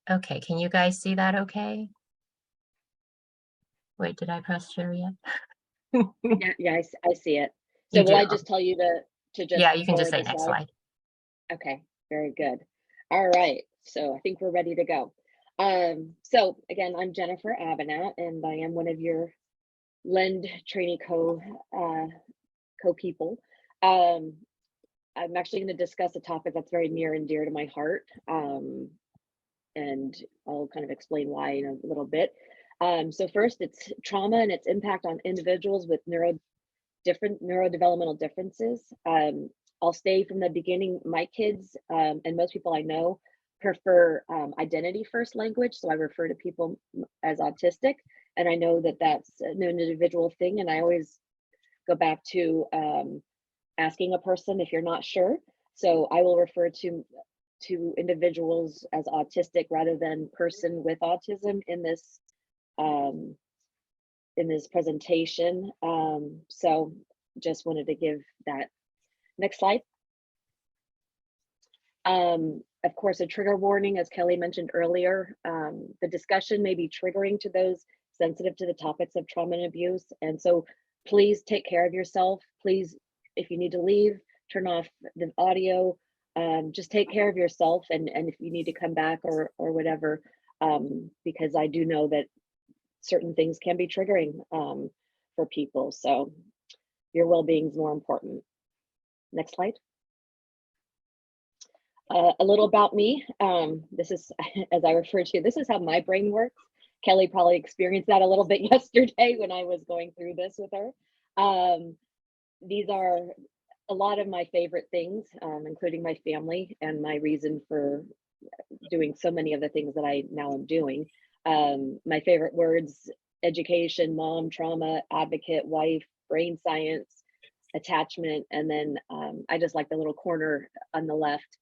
Okay, can you guys see that okay? Wait, did I press share yet? Yeah, yeah, I see it. You So will do? I just tell you to just Yeah, you can just forward say the next slide? slide. Okay, very good. All right, so I think we're ready to go. So again, I'm Jennifer Abbanat, and I am one of your Lend Trainee co-people. Um, I'm actually going to discuss a topic that's very near and dear to my heart, and I'll kind of explain why in a little bit. So first, it's trauma and its impact on individuals with neurodevelopmental differences. I'll stay from the beginning. My kids and most people I know prefer identity first language, so I refer to people as autistic, and I know that that's an individual thing, and I always go back to asking a person if you're not sure. So I will refer to individuals as autistic rather than person with autism um, in this presentation. So just wanted to give that. Next slide. Of course, a trigger warning, as Kelly mentioned earlier, the discussion may be triggering to those sensitive to the topics of trauma and abuse. And so please take care of yourself. Please, if you need to leave, turn off the audio. Just take care of yourself, and if you need to come back or whatever, because I do know that certain things can be triggering for people. So your well-being is more important. Next slide. A little about me. This is, as I refer to, this is how my brain works. Kelly probably experienced that a little bit yesterday when I was going through this with her. These are a lot of my favorite things, including my family and my reason for doing so many of the things that I now am doing. My favorite words: education, mom, trauma, advocate, wife, brain science, attachment, and then I just like the little corner on the left.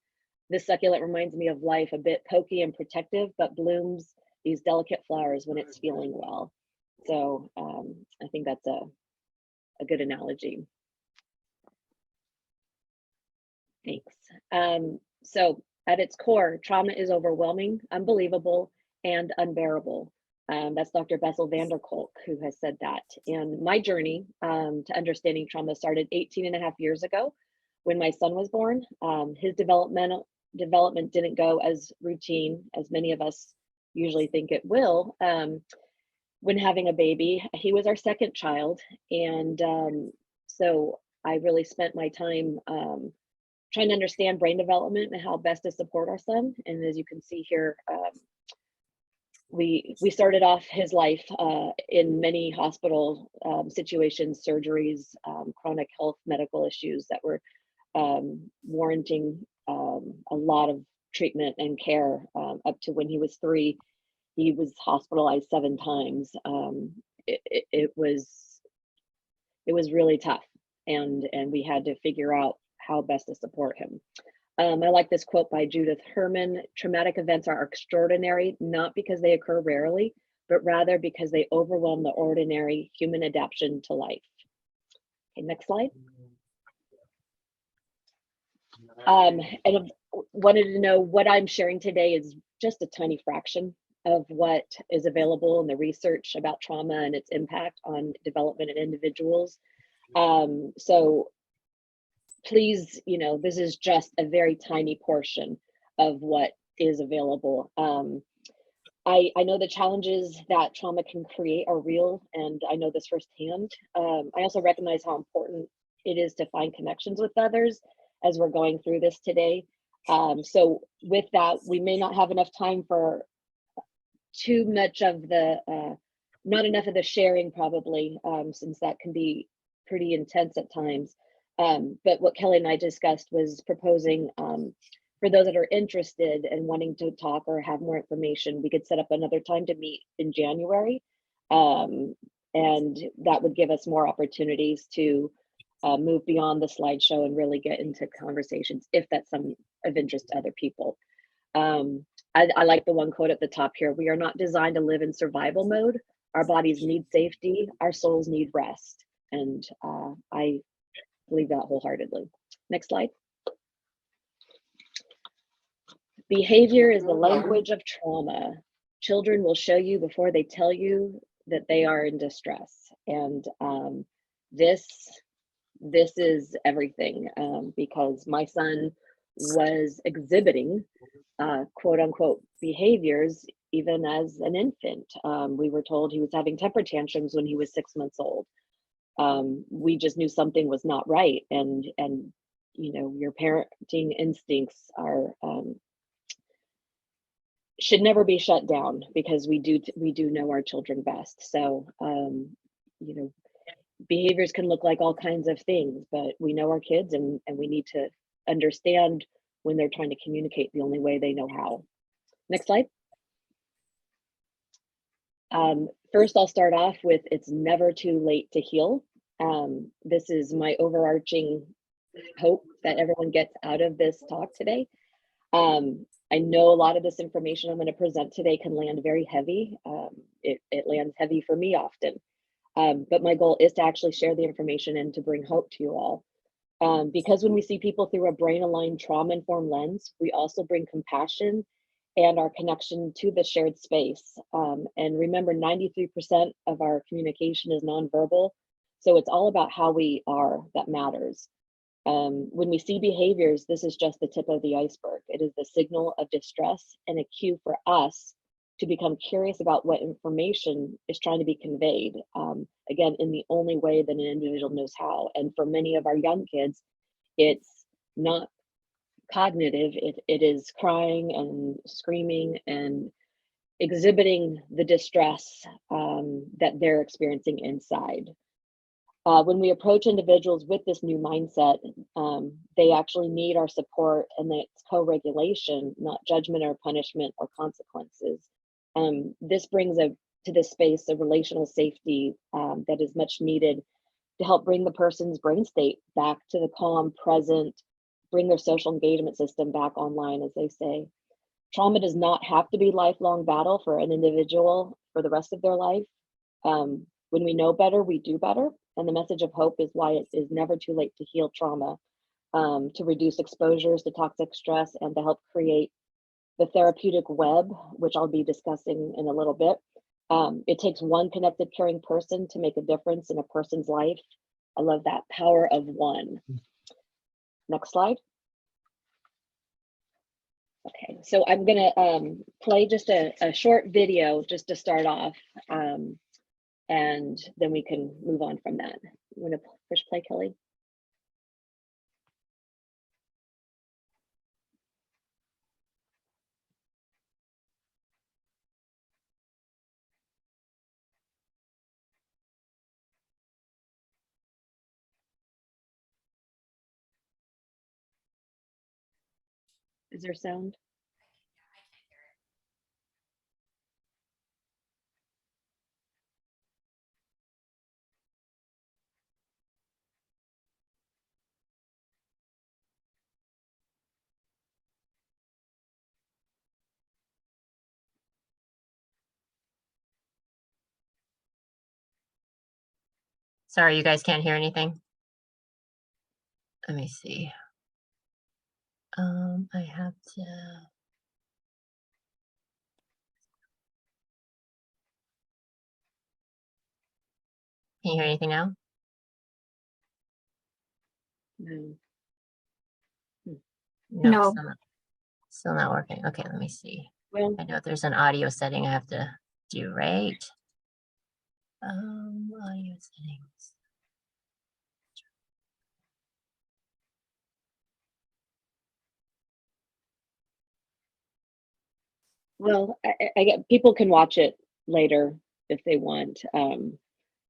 This succulent reminds me of life, a bit pokey and protective, but blooms these delicate flowers when it's feeling well. So I think that's a good analogy. Thanks. So at its core, trauma is overwhelming, unbelievable, and unbearable. That's Dr. Bessel van der Kolk who has said that. And my journey to understanding trauma started 18 and a half years ago when my son was born. His development didn't go as routine as many of us usually think it will. When having a baby, he was our second child. And so I really spent my time trying to understand brain development and how best to support our son. And as you can see here, we started off his life in many hospital situations, surgeries, chronic health medical issues that were warranting a lot of treatment and care. Up to when he was 3, he was hospitalized 7 times. It was really tough, and we had to figure out how best to support him. I like this quote by Judith Herman: traumatic events are extraordinary, not because they occur rarely, but rather because they overwhelm the ordinary human adaptation to life. Okay, next slide. And wanted to know what I'm sharing today is just a tiny fraction of what is available in the research about trauma and its impact on development in individuals. So please, this is just a very tiny portion of what is available. I know the challenges that trauma can create are real, and I know this firsthand. I also recognize how important it is to find connections with others as we're going through this today. So with that, we may not have enough time for too much of not enough of the sharing probably, since that can be pretty intense at times. But what Kelly and I discussed was proposing, for those that are interested and wanting to talk or have more information, we could set up another time to meet in January. And that would give us more opportunities to move beyond the slideshow and really get into conversations if that's some of interest to other people. I like the one quote at the top here: we are not designed to live in survival mode. Our bodies need safety, our souls need rest. And I believe that wholeheartedly. Next slide. Behavior is the language of trauma. Children will show you before they tell you that they are in distress. And this is everything, because my son was exhibiting quote unquote behaviors even as an infant. We were told he was having temper tantrums when he was 6 months old. We just knew something was not right, and you know, your parenting instincts are should never be shut down, because we do know our children best. So you know, behaviors can look like all kinds of things, but we know our kids, and we need to understand when they're trying to communicate the only way they know how. Next slide. First, I'll start off with it's never too late to heal. This is my overarching hope that everyone gets out of this talk today. I know a lot of this information I'm going to present today can land very heavy. It lands heavy for me often. But my goal is to actually share the information and to bring hope to you all. Because when we see people through a brain-aligned, trauma-informed lens, we also bring compassion and our connection to the shared space. And remember, 93% of our communication is nonverbal. So it's all about how we are that matters. When we see behaviors, this is just the tip of the iceberg. It is the signal of distress and a cue for us to become curious about what information is trying to be conveyed, again, in the only way that an individual knows how. And for many of our young kids, it's not cognitive, it is crying and screaming and exhibiting the distress that they're experiencing inside. When we approach individuals with this new mindset, they actually need our support, and it's co-regulation, not judgment or punishment or consequences. This brings to this space a relational safety that is much needed to help bring the person's brain state back to the calm, present, bring their social engagement system back online, as they say. Trauma does not have to be a lifelong battle for an individual for the rest of their life. When we know better, we do better. And the message of hope is why it is never too late to heal trauma, to reduce exposures to toxic stress, and to help create the therapeutic web, which I'll be discussing in a little bit. It takes one connected, caring person to make a difference in a person's life. I love that power of one. Next slide. Okay, so I'm gonna play just a short video just to start off, and then we can move on from that. You wanna push play, Kelly? Is there sound? Sorry, you guys can't hear anything? Let me see. I have to. Can you hear anything now? No. No. No. Still not working. Okay, let me see. Well, I know there's an audio setting I have to do, right? Audio settings. well, I get people can watch it later if they want.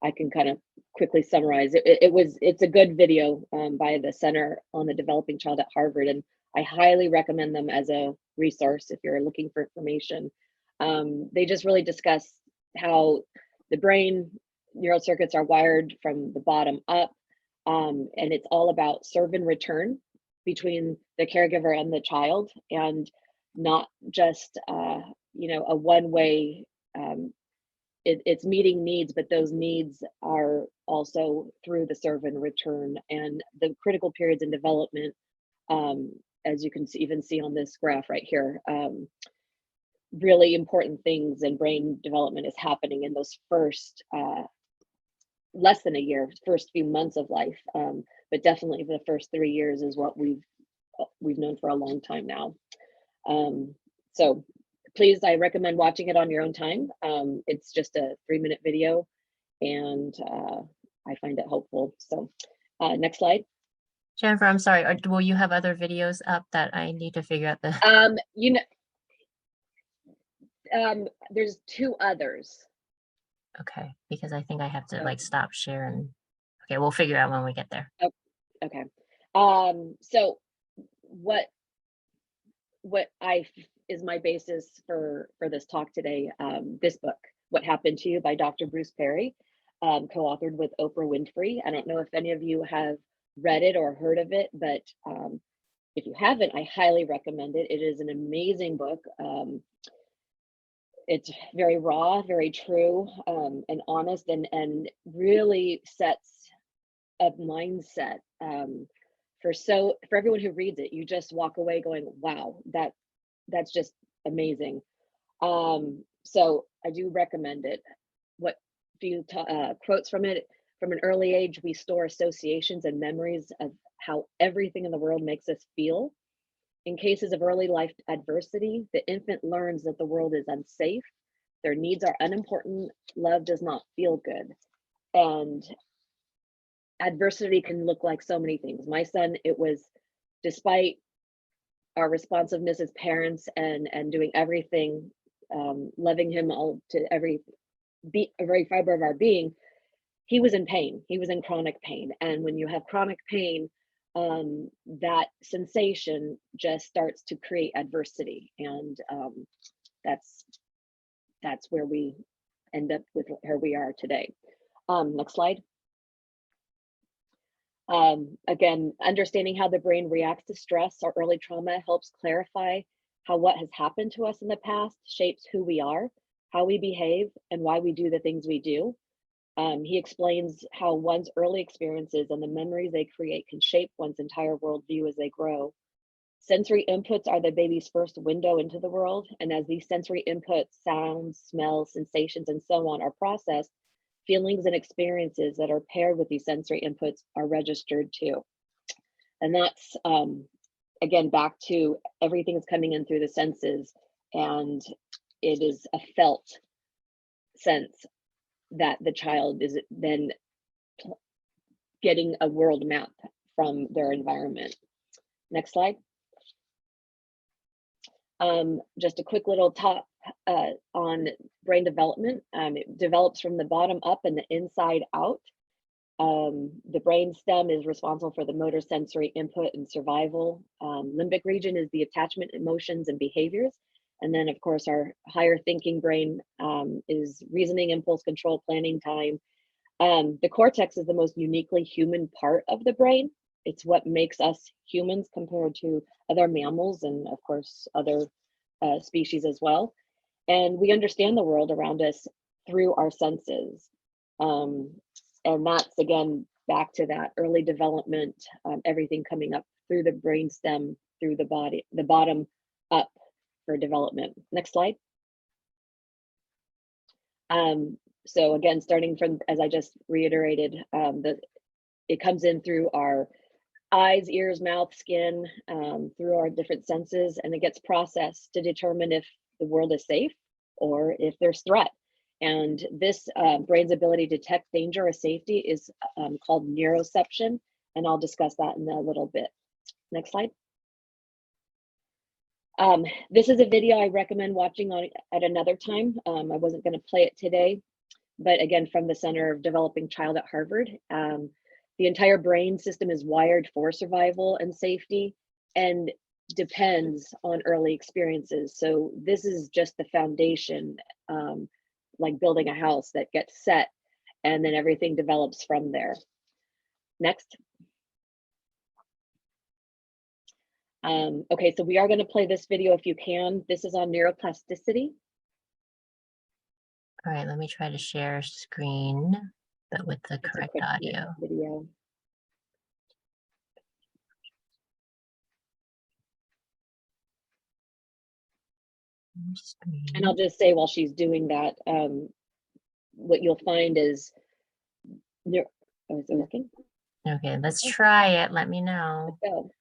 I can kind of quickly summarize it. It's a good video by the Center on the Developing Child at Harvard, and I highly recommend them as a resource if you're looking for information. They just really discuss how the brain neural circuits are wired from the bottom up, and it's all about serve and return between the caregiver and the child, and not just you know, a one-way. It's meeting needs, but those needs are also through the serve and return, and the critical periods in development, as you can even see on this graph right here, really important things in brain development is happening in those first less than a year, first few months of life, but definitely the first 3 years is what we've known for a long time now. So please, I recommend watching it on your own time. It's just a 3-minute video, and I find it helpful. So next slide. Jennifer, I'm sorry, will you have other videos up that I need to figure out the? You know, there's 2 others. Okay, because I think I have to like stop share and, okay, we'll figure out when we get there. Okay. So what is my basis for this talk today? This book, What Happened to You by Dr. Bruce Perry, co-authored with Oprah Winfrey. I don't know if any of you have read it or heard of it, but if you haven't, I highly recommend it. It is an amazing book. It's very raw, very true, and honest, and really sets a mindset for everyone who reads it. You just walk away going, wow, that's just amazing. So I do recommend it. What few quotes from it: from an early age, we store associations and memories of how everything in the world makes us feel. In cases of early life adversity, the infant learns that the world is unsafe, their needs are unimportant, love does not feel good. And adversity can look like so many things. My son, it was, despite our responsiveness as parents and doing everything, loving him all to every fiber of our being, he was in pain. He was in chronic pain. And when you have chronic pain, that sensation just starts to create adversity. And that's where we end up with where we are today. Next slide. Again, understanding how the brain reacts to stress or early trauma helps clarify how what has happened to us in the past shapes who we are, how we behave, and why we do the things we do. He explains how one's early experiences and the memories they create can shape one's entire worldview as they grow. Sensory inputs are the baby's first window into the world, and as these sensory inputs, sounds, smells, sensations, and so on, are processed, feelings and experiences that are paired with these sensory inputs are registered too. And that's, again, back to everything is coming in through the senses, and it is a felt sense that the child is then getting a world map from their environment. Next slide. Just a quick little talk on brain development. It develops from the bottom up and the inside out. The brain stem is responsible for the motor sensory input and survival. Limbic region is the attachment, emotions, and behaviors. And then, of course, our higher thinking brain is reasoning, impulse control, planning, time. The cortex is the most uniquely human part of the brain. It's what makes us humans compared to other mammals and, of course, other species as well. And we understand the world around us through our senses. And that's, again, back to that early development, everything coming up through the brain stem, through the body, the bottom up for development. Next slide. So again, starting from, as I just reiterated, it comes in through our eyes, ears, mouth, skin, through our different senses, and it gets processed to determine if the world is safe or if there's threat. And this brain's ability to detect danger or safety is called neuroception, and I'll discuss that in a little bit. Next slide. This is a video I recommend watching at another time. I wasn't going to play it today, but again, from the Center of Developing Child at Harvard. The entire brain system is wired for survival and safety and depends on early experiences. So this is just the foundation, like building a house that gets set and then everything develops from there. Next. Okay, so we are going to play this video if you can. This is on neuroplasticity. All right, let me try to share screen, but with the correct audio. Video. And I'll just say while she's doing that, what you'll find is, is it working? Okay, let's try it. Let me know. Let's go.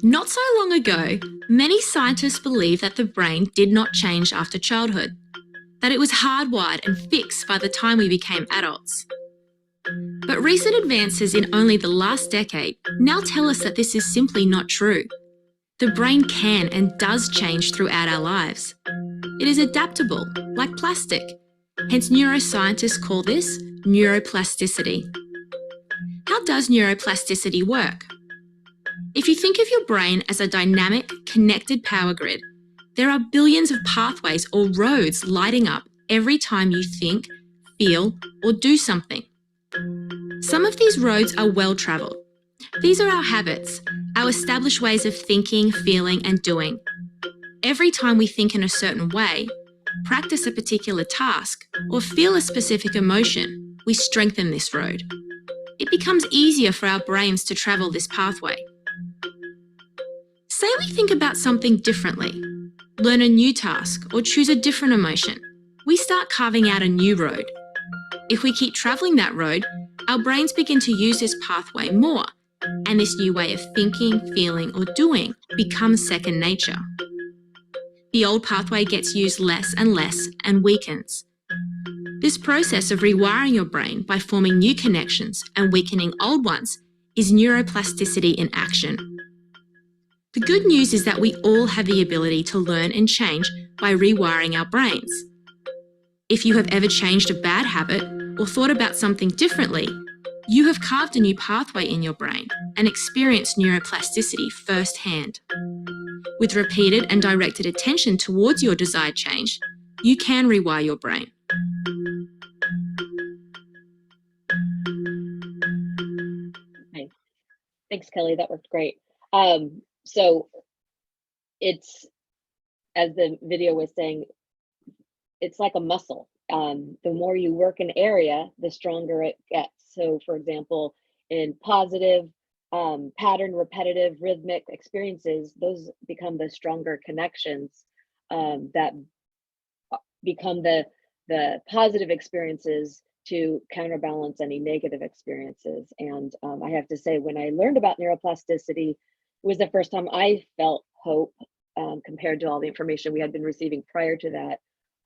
Not so long ago, many scientists believed that the brain did not change after childhood, that it was hardwired and fixed by the time we became adults. But recent advances in only the last decade now tell us that this is simply not true. The brain can and does change throughout our lives. It is adaptable, like plastic. Hence, neuroscientists call this neuroplasticity. How does neuroplasticity work? If you think of your brain as a dynamic, connected power grid, there are billions of pathways or roads lighting up every time you think, feel, or do something. Some of these roads are well-travelled. These are our habits, our established ways of thinking, feeling, and doing. Every time we think in a certain way, practice a particular task, or feel a specific emotion, we strengthen this road. It becomes easier for our brains to travel this pathway. Say we think about something differently, learn a new task, or choose a different emotion. We start carving out a new road. If we keep travelling that road, our brains begin to use this pathway more, and this new way of thinking, feeling, or doing becomes second nature. The old pathway gets used less and weakens. This process of rewiring your brain by forming new connections and weakening old ones is neuroplasticity in action. The good news is that we all have the ability to learn and change by rewiring our brains. If you have ever changed a bad habit or thought about something differently, you have carved a new pathway in your brain and experienced neuroplasticity firsthand. With repeated and directed attention towards your desired change, you can rewire your brain. Okay. Thanks, Kelly. That worked great. So it's, as the video was saying, it's like a muscle. The more you work an area, the stronger it gets. So for example, in positive, pattern, repetitive, rhythmic experiences, those become the stronger connections that become the positive experiences to counterbalance any negative experiences. And I have to say, when I learned about neuroplasticity, it was the first time I felt hope compared to all the information we had been receiving prior to that.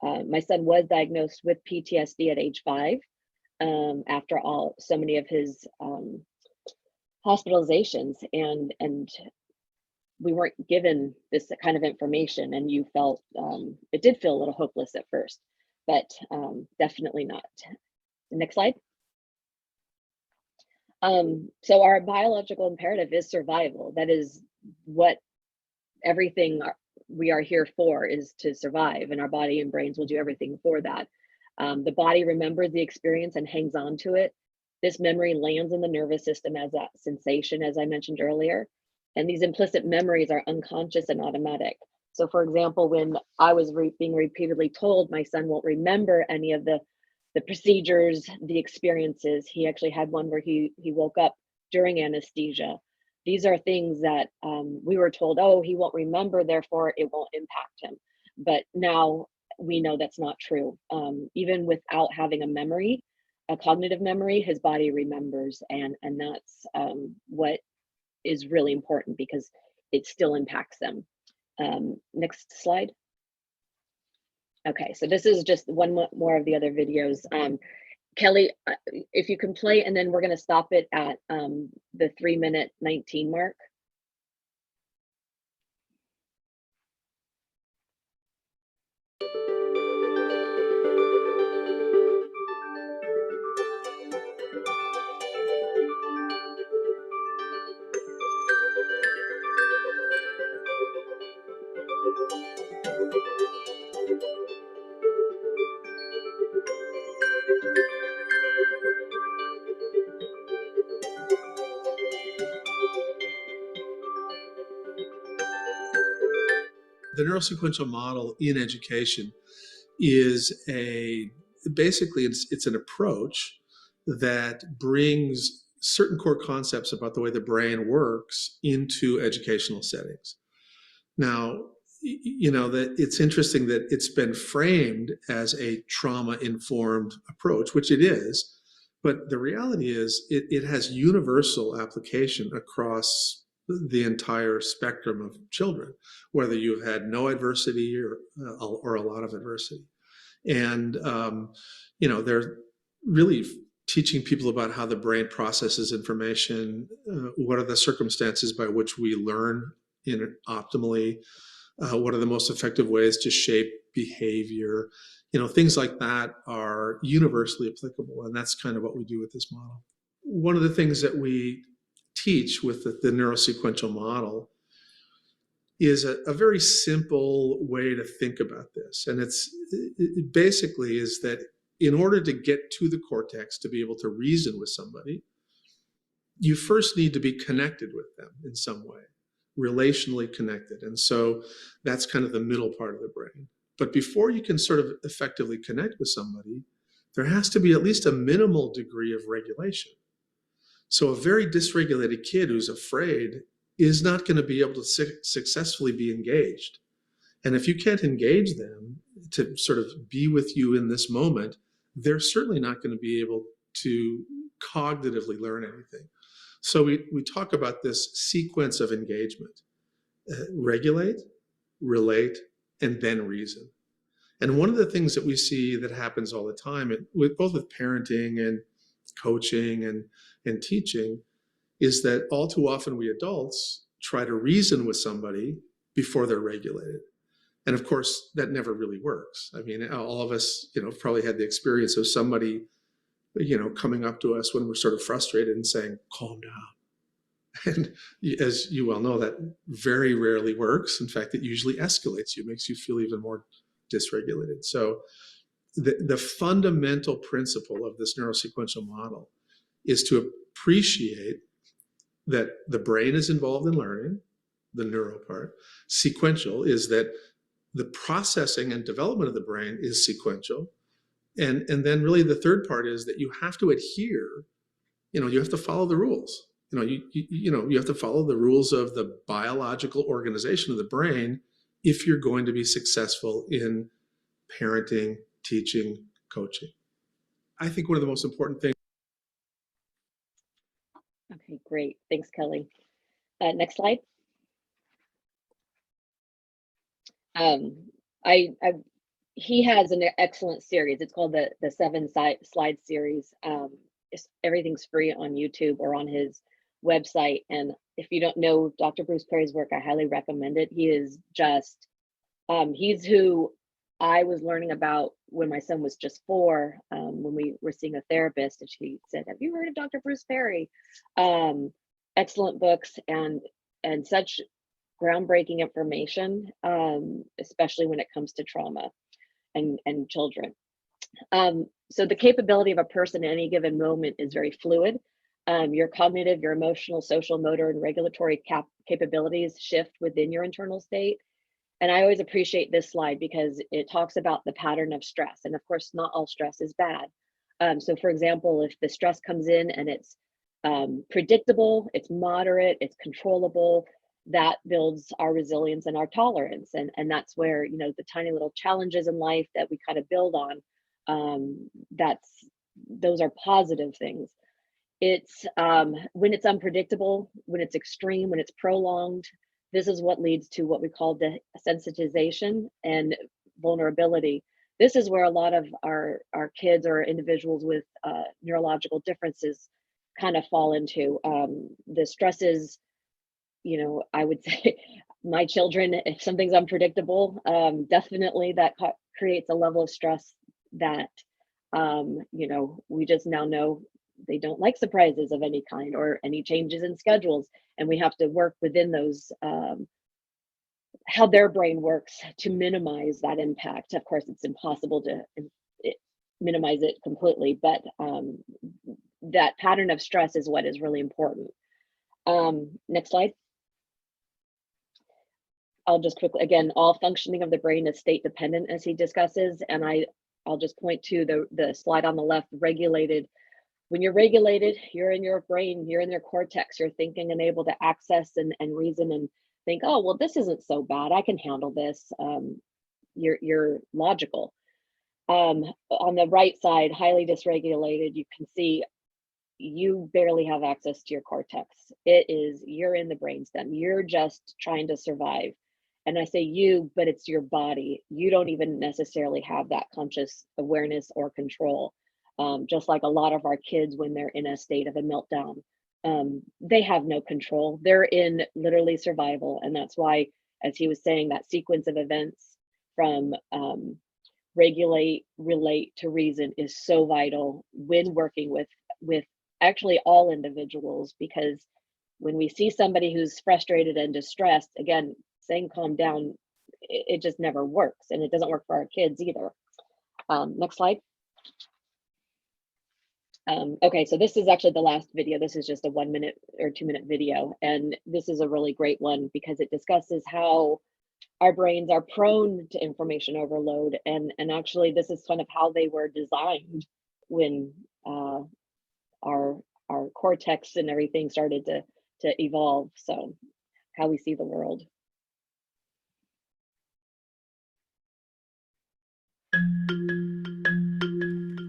My son was diagnosed with PTSD at age 5 after so many of his hospitalizations, and we weren't given this kind of information, and you felt it did feel a little hopeless at first, but definitely not. Next slide. So our biological imperative is survival. That is what everything we are here for, is to survive, and our body and brains will do everything for that. The body remembers the experience and hangs on to it. This memory lands in the nervous system as that sensation, as I mentioned earlier. And these implicit memories are unconscious and automatic. So for example, when I was being repeatedly told my son won't remember any of the procedures, the experiences, he actually had one where he woke up during anesthesia. These are things that we were told, oh, he won't remember, therefore it won't impact him. But now we know that's not true. Even without having a memory, a cognitive memory, his body remembers, and that's what is really important, because it still impacts them. Next slide. Okay, so this is just one more of the other videos. Kelly, if you can play, and then we're going to stop it at the 3:19 mark. The neurosequential model in education is basically it's an approach that brings certain core concepts about the way the brain works into educational settings. Now, that it's interesting that it's been framed as a trauma-informed approach, which it is, but the reality is it has universal application across the entire spectrum of children, whether you've had no adversity or a lot of adversity. And, they're really teaching people about how the brain processes information, what are the circumstances by which we learn optimally, what are the most effective ways to shape behavior. Things like that are universally applicable, and that's kind of what we do with this model. One of the things that we teach with the neurosequential model is a very simple way to think about this. And it basically is that in order to get to the cortex to be able to reason with somebody, you first need to be connected with them in some way, relationally connected. And so that's kind of the middle part of the brain. But before you can sort of effectively connect with somebody, there has to be at least a minimal degree of regulation. So a very dysregulated kid who's afraid is not going to be able to successfully be engaged. And if you can't engage them to sort of be with you in this moment, they're certainly not going to be able to cognitively learn anything. So we talk about this sequence of engagement: regulate, relate, and then reason. And one of the things that we see that happens all the time, both with parenting and coaching and teaching, is that all too often we adults try to reason with somebody before they're regulated. And of course, that never really works. I mean, all of us, probably had the experience of somebody, coming up to us when we're sort of frustrated and saying, calm down. And as you well know, that very rarely works. In fact, it usually escalates you, makes you feel even more dysregulated. So the fundamental principle of this neurosequential model is to appreciate that the brain is involved in learning, the neuro part. Sequential is that the processing and development of the brain is sequential. And then really the third part is that you have to adhere, you have to follow the rules. You have to follow the rules of the biological organization of the brain if you're going to be successful in parenting, teaching, coaching. I think one of the most important things. Okay, great. Thanks, Kelly. Next slide. He has an excellent series. It's called the 7-slide series. Everyth's free on YouTube or on his website. And if you don't know Dr. Bruce Perry's work, I highly recommend it. He is just, he's who I was learning about when my son was just 4, when we were seeing a therapist, and she said, have you heard of Dr. Bruce Perry? Excellent books and such groundbreaking information, especially when it comes to trauma and children. So the capability of a person at any given moment is very fluid. Your cognitive, your emotional, social, motor, and regulatory capabilities shift within your internal state. And I always appreciate this slide because it talks about the pattern of stress. And of course, not all stress is bad. So for example, if the stress comes in and it's predictable, it's moderate, it's controllable, that builds our resilience and our tolerance. And that's where, the tiny little challenges in life that we kind of build on, those are positive things. It's when it's unpredictable, when it's extreme, when it's prolonged, this is what leads to what we call desensitization and vulnerability. This is where a lot of our kids or individuals with neurological differences kind of fall into. The stresses, I would say my children, if something's unpredictable, definitely that creates a level of stress that, we just now know they don't like surprises of any kind or any changes in schedules. And we have to work within those, how their brain works to minimize that impact. Of course, it's impossible to minimize it completely, but that pattern of stress is what is really important. Next slide. I'll just quickly, again, all functioning of the brain is state dependent, as he discusses. And I'll just point to the slide on the left, regulated when you're regulated, you're in your brain, you're in your cortex, you're thinking and able to access and reason and think, oh, well, this isn't so bad. I can handle this. You're logical. On the right side, highly dysregulated, you can see you barely have access to your cortex. You're in the brainstem. You're just trying to survive. And I say you, but it's your body. You don't even necessarily have that conscious awareness or control. Just like a lot of our kids, when they're in a state of a meltdown, they have no control. They're in literally survival. And that's why, as he was saying, that sequence of events from regulate, relate to reason is so vital when working with actually all individuals, because when we see somebody who's frustrated and distressed, again, saying calm down, it just never works, and it doesn't work for our kids either. Next slide. Okay, so this is actually the last video. This is just a 1 minute or 2 minute video, and this is a really great one because it discusses how our brains are prone to information overload, and actually this is kind of how they were designed when our cortex and everything started to evolve. So how we see the world.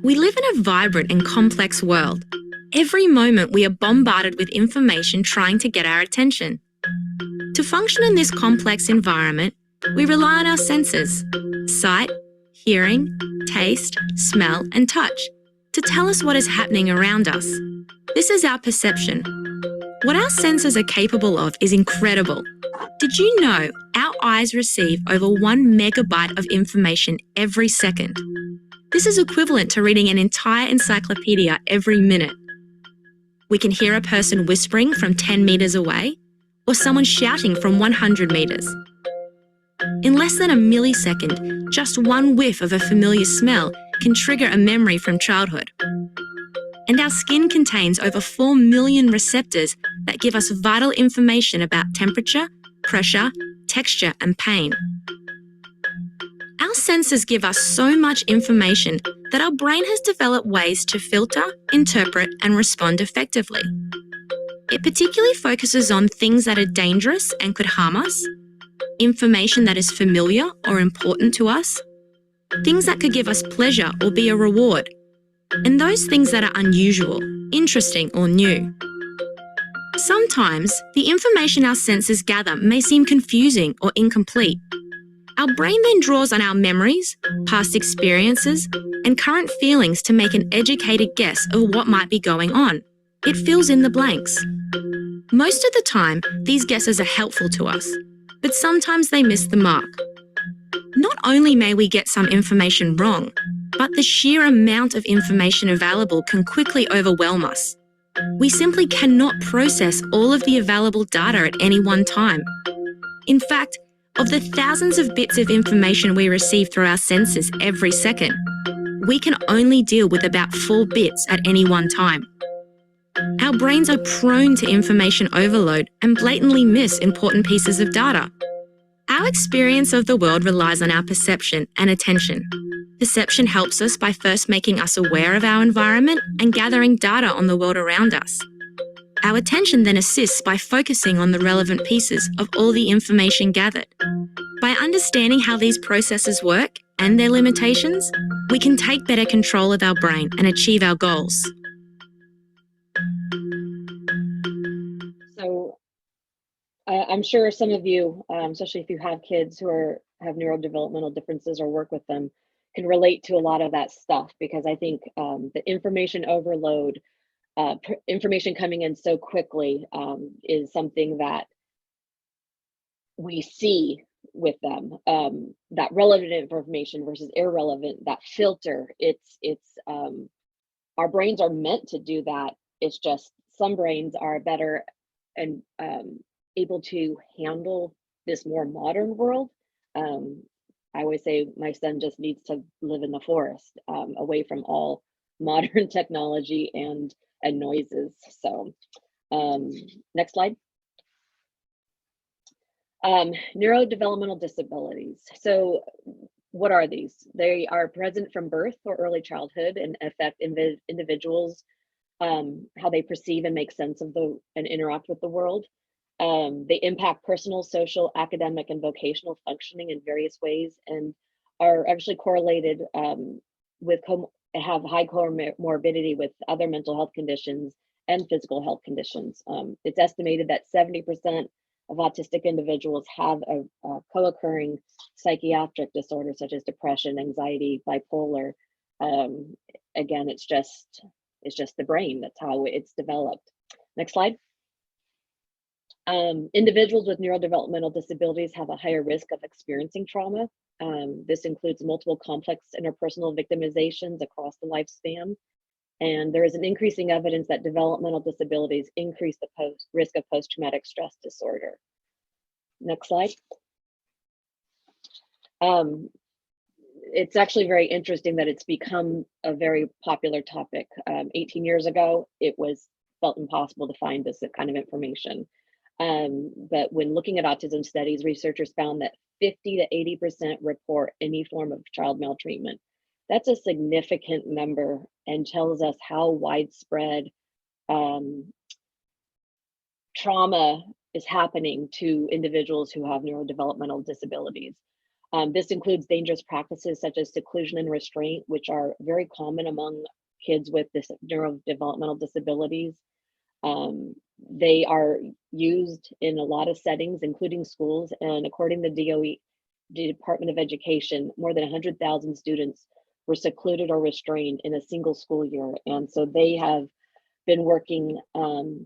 We live in a vibrant and complex world. Every moment we are bombarded with information trying to get our attention. To function in this complex environment, we rely on our senses: sight, hearing, taste, smell, and touch to tell us what is happening around us. This is our perception. What our senses are capable of is incredible. Did you know our eyes receive over 1 megabyte of information every second? This is equivalent to reading an entire encyclopedia every minute. We can hear a person whispering from 10 meters away, or someone shouting from 100 meters. In less than a millisecond, just one whiff of a familiar smell can trigger a memory from childhood. And our skin contains over 4 million receptors that give us vital information about temperature, pressure, texture, and pain. Our senses give us so much information that our brain has developed ways to filter, interpret, and respond effectively. It particularly focuses on things that are dangerous and could harm us, information that is familiar or important to us, things that could give us pleasure or be a reward, and those things that are unusual, interesting, or new. Sometimes, the information our senses gather may seem confusing or incomplete. Our brain then draws on our memories, past experiences, and current feelings to make an educated guess of what might be going on. It fills in the blanks. Most of the time, these guesses are helpful to us, but sometimes they miss the mark. Not only may we get some information wrong, but the sheer amount of information available can quickly overwhelm us. We simply cannot process all of the available data at any one time. In fact, of the thousands of bits of information we receive through our senses every second, we can only deal with about 4 bits at any one time. Our brains are prone to information overload and blatantly miss important pieces of data. Our experience of the world relies on our perception and attention. Perception helps us by first making us aware of our environment and gathering data on the world around us. Our attention then assists by focusing on the relevant pieces of all the information gathered. By understanding how these processes work and their limitations, we can take better control of our brain and achieve our goals. So I'm sure some of you, especially if you have kids who have neurodevelopmental differences or work with them, can relate to a lot of that stuff, because I think the information overload, information coming in so quickly is something that we see with them. That relevant information versus irrelevant, that filter, our brains are meant to do that. It's just some brains are better and able to handle this more modern world. I always say my son just needs to live in the forest, away from all modern technology and noises. So next slide. Neurodevelopmental disabilities. So what are these? They are present from birth or early childhood and affect individuals how they perceive and make sense of and interact with the world. They impact personal, social, academic, and vocational functioning in various ways, and are actually correlated with have high comorbidity with other mental health conditions and physical health conditions. It's estimated that 70% of autistic individuals have a co-occurring psychiatric disorder such as depression, anxiety, bipolar. Again, it's just the brain. That's how it's developed. Next slide. Individuals with neurodevelopmental disabilities have a higher risk of experiencing trauma. This includes multiple complex interpersonal victimizations across the lifespan. And there is an increasing evidence that developmental disabilities increase the risk of post-traumatic stress disorder. Next slide. It's actually very interesting that it's become a very popular topic. 18 years ago, it was felt impossible to find this kind of information. But when looking at autism studies, researchers found that 50 to 80% report any form of child maltreatment. That's a significant number and tells us how widespread trauma is happening to individuals who have neurodevelopmental disabilities. This includes dangerous practices such as seclusion and restraint, which are very common among kids with neurodevelopmental disabilities. They are used in a lot of settings, including schools, and according to the DOE, the Department of Education, more than 100,000 students were secluded or restrained in a single school year. And so they have been working, to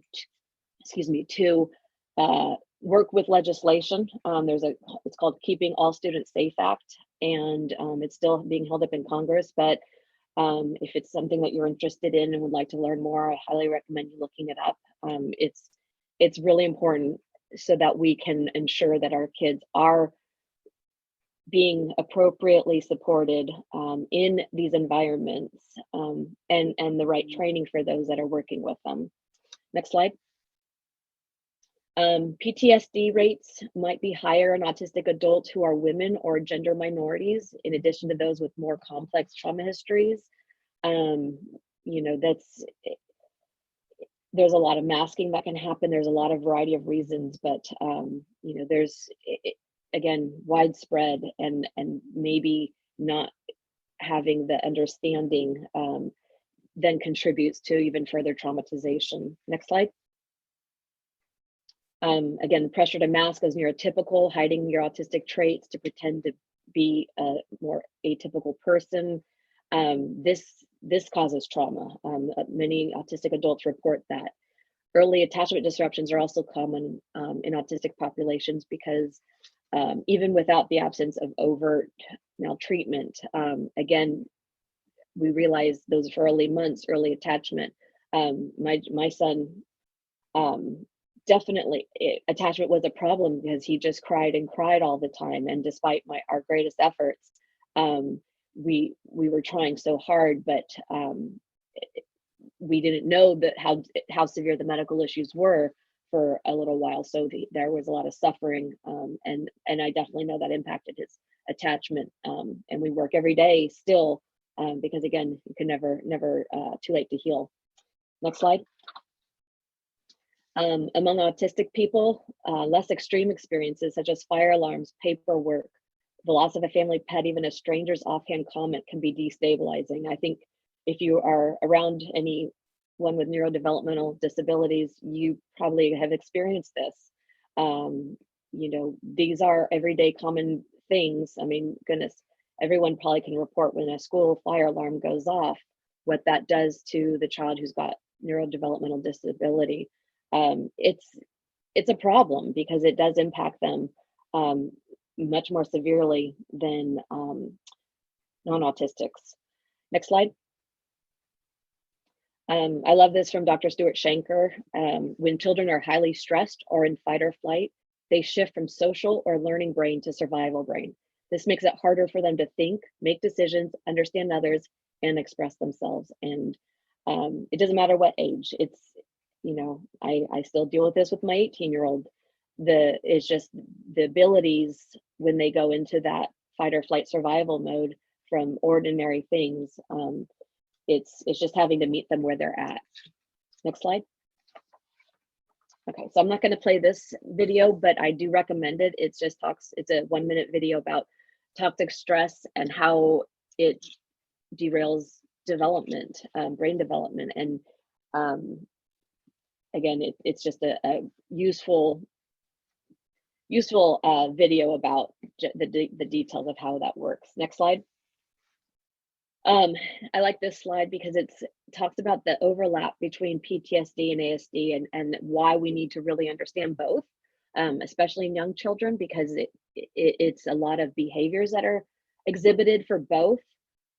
work with legislation. It's called Keeping All Students Safe Act, and it's still being held up in Congress, but if it's something that you're interested in and would like to learn more, I highly recommend you looking it up. It's really important so that we can ensure that our kids are being appropriately supported in these environments, and the right training for those that are working with them. Next slide. PTSD rates might be higher in autistic adults who are women or gender minorities, in addition to those with more complex trauma histories. There's a lot of masking that can happen. There's a lot of variety of reasons, but there's again widespread and maybe not having the understanding then contributes to even further traumatization. Next slide. Again, the pressure to mask as neurotypical, hiding your autistic traits to pretend to be a more atypical person. This causes trauma. Many autistic adults report that. Early attachment disruptions are also common in autistic populations because even without the absence of overt maltreatment, again, we realize those early months, early attachment. My son, definitely attachment was a problem because he just cried and cried all the time, and despite our greatest efforts, we were trying so hard, but we didn't know that how severe the medical issues were for a little while. So there was a lot of suffering, and I definitely know that impacted his attachment. And we work every day still because again, you can never too late to heal. Next slide. Among autistic people, less extreme experiences such as fire alarms, paperwork, the loss of a family pet, even a stranger's offhand comment can be destabilizing. I think if you are around anyone with neurodevelopmental disabilities, you probably have experienced this. These are everyday common things. I mean, goodness, everyone probably can report when a school fire alarm goes off, what that does to the child who's got neurodevelopmental disability. It's a problem because it does impact them much more severely than non-autistics. Next slide. I love this from Dr. Stuart Shanker. When children are highly stressed or in fight or flight, they shift from social or learning brain to survival brain. This makes it harder for them to think, make decisions, understand others, and express themselves. And it doesn't matter what age. It's, I still deal with this with my 18-year-old. It's just the abilities when they go into that fight or flight survival mode from ordinary things. It's just having to meet them where they're at. Next slide. Okay, so I'm not going to play this video, but I do recommend it. It's a 1-minute video about toxic stress and how it derails development, brain development. And again, it's just a useful video about the details of how that works. Next slide. I like this slide because it talks about the overlap between PTSD and ASD and why we need to really understand both, especially in young children, because it's a lot of behaviors that are exhibited for both.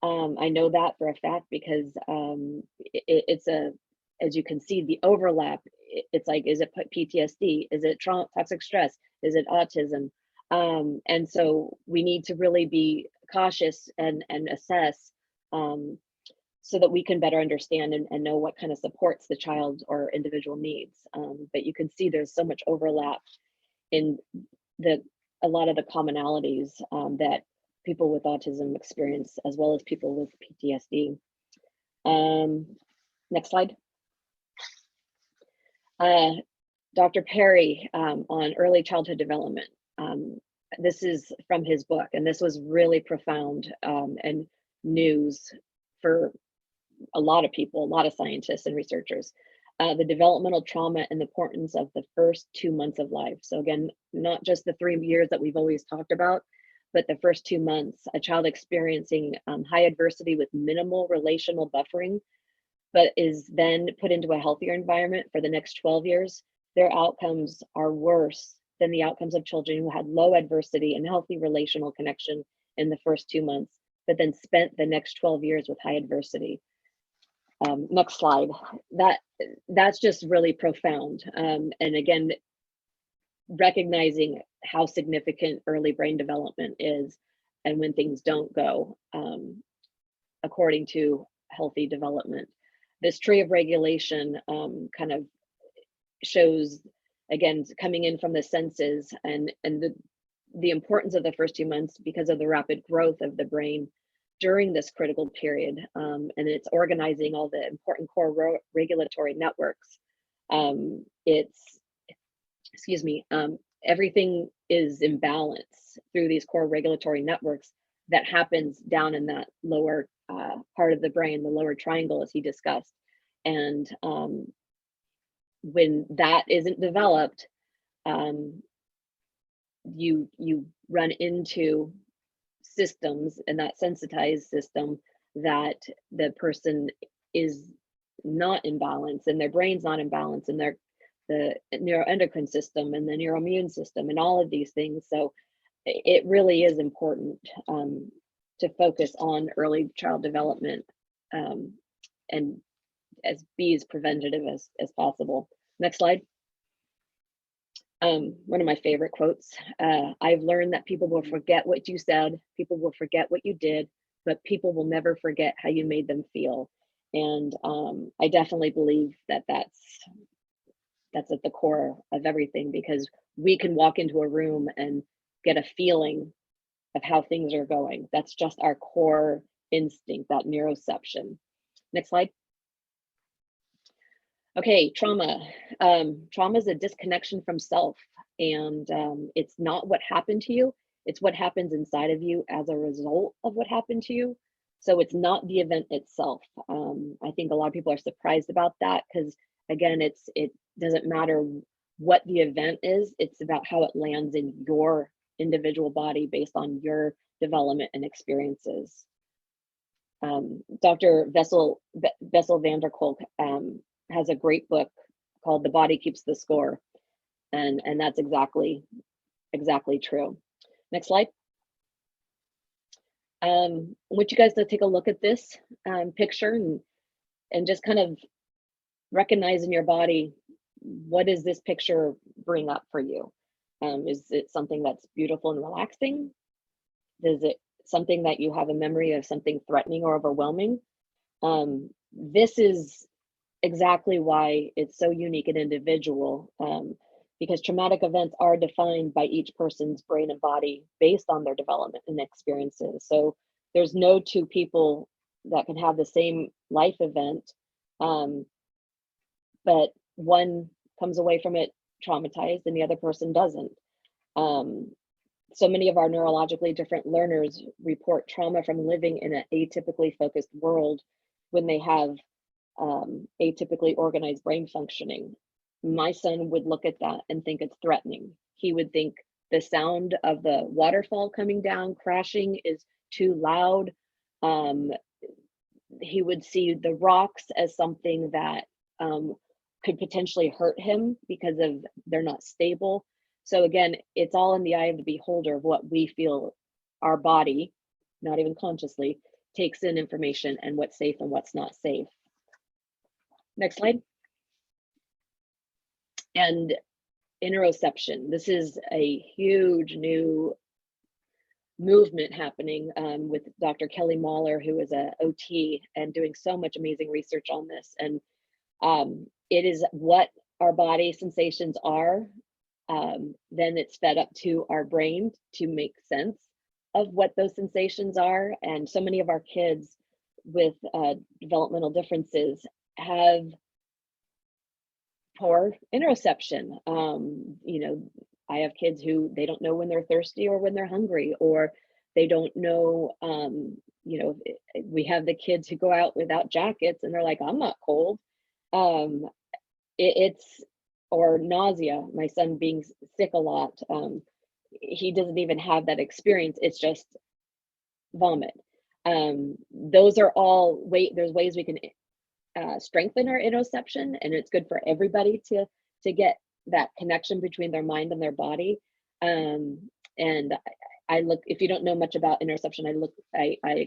I know that for a fact because as you can see, the overlap, it's like, is it PTSD? Is it toxic stress? Is it autism? And so we need to really be cautious and assess so that we can better understand and know what kind of supports the child or individual needs. But you can see there's so much overlap in a lot of the commonalities that people with autism experience, as well as people with PTSD. Next slide. Dr. Perry on early childhood development. This is from his book, and this was really profound and news for a lot of people, a lot of scientists and researchers. The developmental trauma and the importance of the first 2 months of life. So again, not just the 3 years that we've always talked about, but the first 2 months, a child experiencing high adversity with minimal relational buffering, but is then put into a healthier environment for the next 12 years, their outcomes are worse than the outcomes of children who had low adversity and healthy relational connection in the first 2 months, but then spent the next 12 years with high adversity. Next slide. That's just really profound. And again, recognizing how significant early brain development is and when things don't go according to healthy development. This tree of regulation kind of shows, again, coming in from the senses and the importance of the first 2 months because of the rapid growth of the brain during this critical period. And it's organizing all the important core regulatory networks. Everything is in balance through these core regulatory networks that happens down in that lower part of the brain, the lower triangle, as he discussed. And when that isn't developed, you run into systems and that sensitized system that the person is not in balance and their brain's not in balance and the neuroendocrine system and the neuroimmune system and all of these things. So it really is important to focus on early child development and be as preventative as possible. Next slide. One of my favorite quotes, I've learned that people will forget what you said, people will forget what you did, but people will never forget how you made them feel. And I definitely believe that that's at the core of everything, because we can walk into a room and get a feeling of how things are going. That's just our core instinct, that neuroception. Next slide. Okay, trauma. Trauma is a disconnection from self, and it's not what happened to you, it's what happens inside of you as a result of what happened to you. So it's not the event itself. I think a lot of people are surprised about that because, again, it doesn't matter what the event is, it's about how it lands in your individual body based on your development and experiences. Dr. Bessel van der Kolk has a great book called The Body Keeps the Score. And that's exactly true. Next slide. I want you guys to take a look at this picture and just kind of recognize in your body, what does this picture bring up for you? Is it something that's beautiful and relaxing? Is it something that you have a memory of something threatening or overwhelming? This is exactly why it's so unique and individual, because traumatic events are defined by each person's brain and body based on their development and experiences. So there's no two people that can have the same life event but one comes away from it traumatized and the other person doesn't. So many of our neurologically different learners report trauma from living in an atypically focused world when they have atypically organized brain functioning. My son would look at that and think it's threatening. He would think the sound of the waterfall coming down, crashing, is too loud. He would see the rocks as something that could potentially hurt him because of they're not stable. So again, it's all in the eye of the beholder of what we feel our body, not even consciously, takes in information and what's safe and what's not safe. Next slide. And interoception. This is a huge new movement happening with Dr. Kelly Mahler, who is a OT and doing so much amazing research on this. And it is what our body sensations are. Then it's fed up to our brain to make sense of what those sensations are. And so many of our kids with developmental differences have poor interoception. You know, I have kids who they don't know when they're thirsty or when they're hungry, or they don't know, you know, we have the kids who go out without jackets and they're like, I'm not cold. It's, or nausea, my son being sick a lot, he doesn't even have that experience. It's just vomit. Those are all there's ways we can strengthen our interoception, and it's good for everybody to get that connection between their mind and their body. And I look, if you don't know much about interoception, I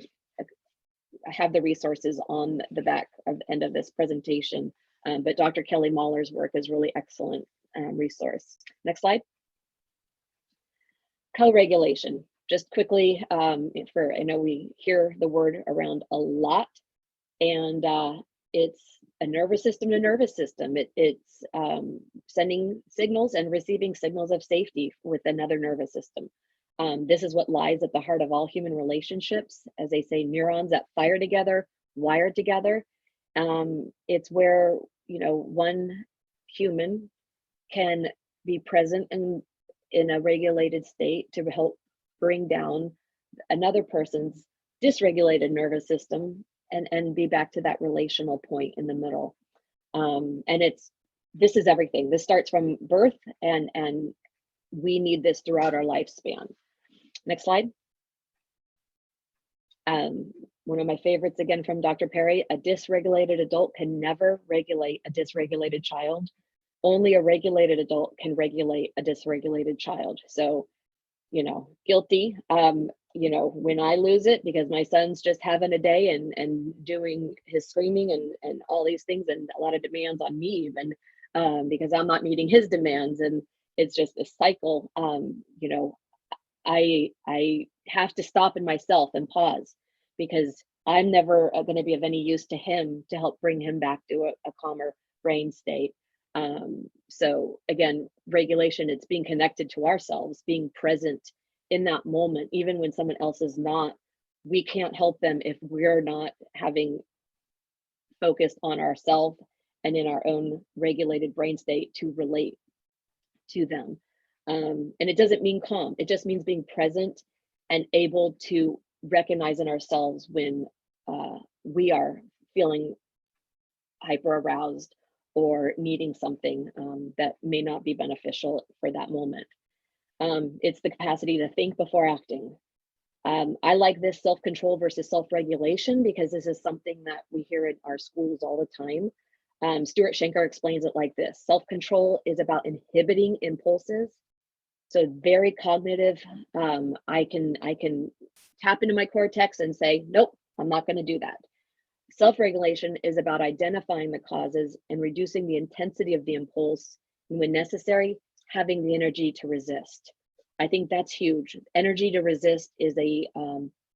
have the resources on the back of the end of this presentation. But Dr. Kelly Mahler's work is really excellent resource. Next slide. Co-regulation. Just quickly, I know we hear the word around a lot, and it's a nervous system to nervous system. It's sending signals and receiving signals of safety with another nervous system. This is what lies at the heart of all human relationships. As they say, neurons that fire together, wire together. It's where, you know, one human can be present in a regulated state to help bring down another person's dysregulated nervous system and be back to that relational point in the middle. And this is everything. This starts from birth, and we need this throughout our lifespan. Next slide. One of my favorites, again, from Dr. Perry, a dysregulated adult can never regulate a dysregulated child. Only a regulated adult can regulate a dysregulated child. So, you know, guilty. You know, when I lose it because my son's just having a day and doing his screaming and all these things, and a lot of demands on me even because I'm not meeting his demands, and it's just a cycle. You know, I have to stop in myself and pause, because I'm never going to be of any use to him to help bring him back to a calmer brain state. So again, regulation, it's being connected to ourselves, being present in that moment, even when someone else is not. We can't help them if we're not having focused on ourselves and in our own regulated brain state to relate to them. And it doesn't mean calm, it just means being present and able to recognize in ourselves when we are feeling hyper aroused or needing something that may not be beneficial for that moment. It's the capacity to think before acting. I like this self-control versus self-regulation, because this is something that we hear in our schools all the time. Stuart Schenker explains it like this: self-control is about inhibiting impulses. So very cognitive. I can tap into my cortex and say, nope, I'm not going to do that. Self-regulation is about identifying the causes and reducing the intensity of the impulse, and when necessary, having the energy to resist. I think that's huge. Energy to resist is a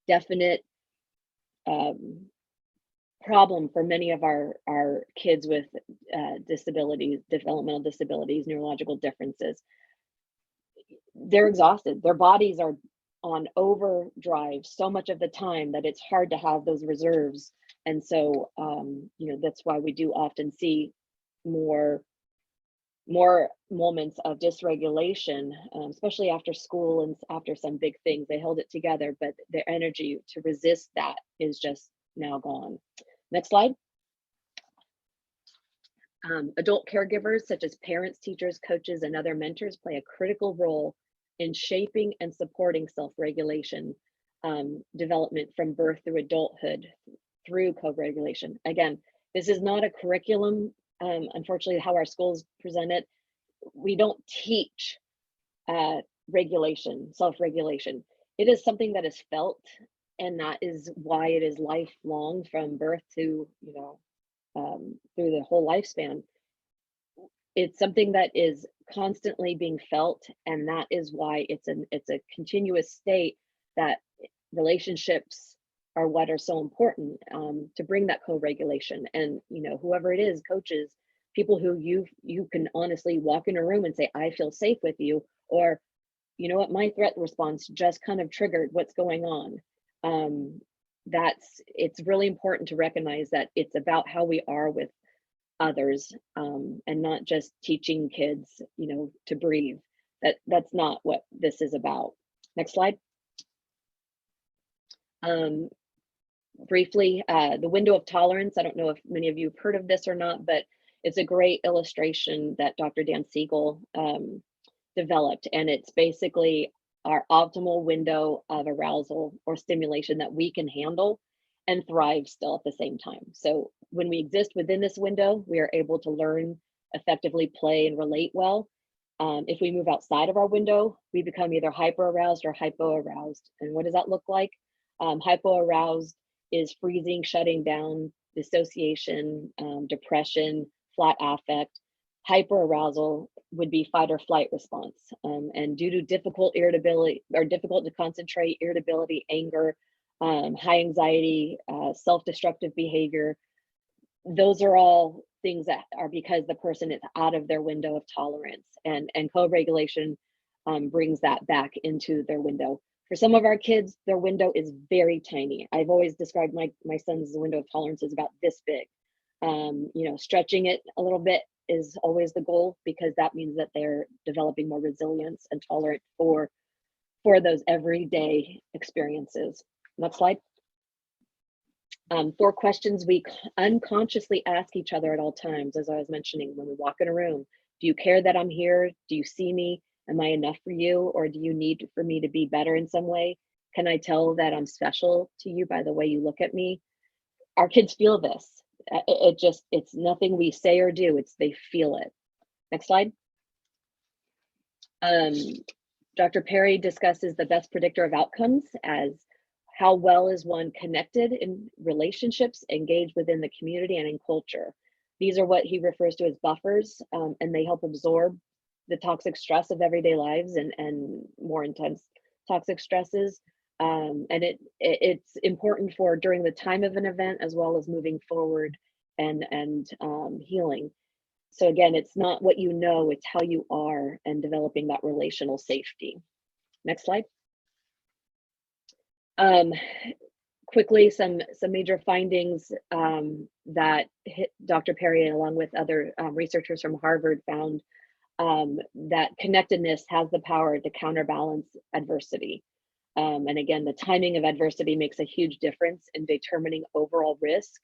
definite problem for many of our kids with disabilities, developmental disabilities, neurological differences. They're exhausted. Their bodies are on overdrive so much of the time that it's hard to have those reserves. And so, you know, that's why we do often see more moments of dysregulation, especially after school and after some big things. They held it together, but their energy to resist that is just now gone. Next slide. Adult caregivers such as parents, teachers, coaches, and other mentors play a critical role in shaping and supporting self-regulation development from birth through adulthood through co-regulation. Again, this is not a curriculum. Unfortunately, how our schools present it, we don't teach regulation, self-regulation. It is something that is felt, and that is why it is lifelong from birth to, through the whole lifespan. It's something that is constantly being felt, and that is why it's a continuous state that relationships are what are so important to bring that co-regulation. And whoever it is, coaches, people who you can honestly walk in a room and say, I feel safe with you, or you know what, my threat response just kind of triggered what's going on. It's really important to recognize that it's about how we are with others, and not just teaching kids to breathe. That's not what this is about. Next slide. Briefly, the window of tolerance. I don't know if many of you have heard of this or not, but it's a great illustration that Dr. Dan Siegel developed, and it's basically our optimal window of arousal or stimulation that we can handle and thrive still at the same time. So when we exist within this window, we are able to learn, effectively play, and relate well. If we move outside of our window, we become either hyper-aroused or hypo-aroused. And what does that look like? Hypo-aroused is freezing, shutting down, dissociation, depression, flat affect. Hyperarousal would be fight or flight response. And due to difficult irritability or difficult to concentrate, irritability, anger, high anxiety, self-destructive behavior, those are all things that are because the person is out of their window of tolerance, and co-regulation brings that back into their window. For some of our kids, their window is very tiny. I've always described my son's window of tolerance is about this big. Stretching it a little bit is always the goal, because that means that they're developing more resilience and tolerant for those everyday experiences. Next slide. 4 questions we unconsciously ask each other at all times, as I was mentioning, when we walk in a room. Do you care that I'm here? Do you see me? Am I enough for you? Or do you need for me to be better in some way? Can I tell that I'm special to you by the way you look at me? Our kids feel this. It's nothing we say or do, they feel it. Next slide. Dr. Perry discusses the best predictor of outcomes as how well is one connected in relationships, engaged within the community and in culture. These are what he refers to as buffers, and they help absorb the toxic stress of everyday lives and more intense toxic stresses. And it's important for during the time of an event, as well as moving forward and healing. So again, it's not what you know, it's how you are, and developing that relational safety. Next slide. Quickly, some major findings that Dr. Perry, along with other researchers from Harvard, found that connectedness has the power to counterbalance adversity. And again, the timing of adversity makes a huge difference in determining overall risk.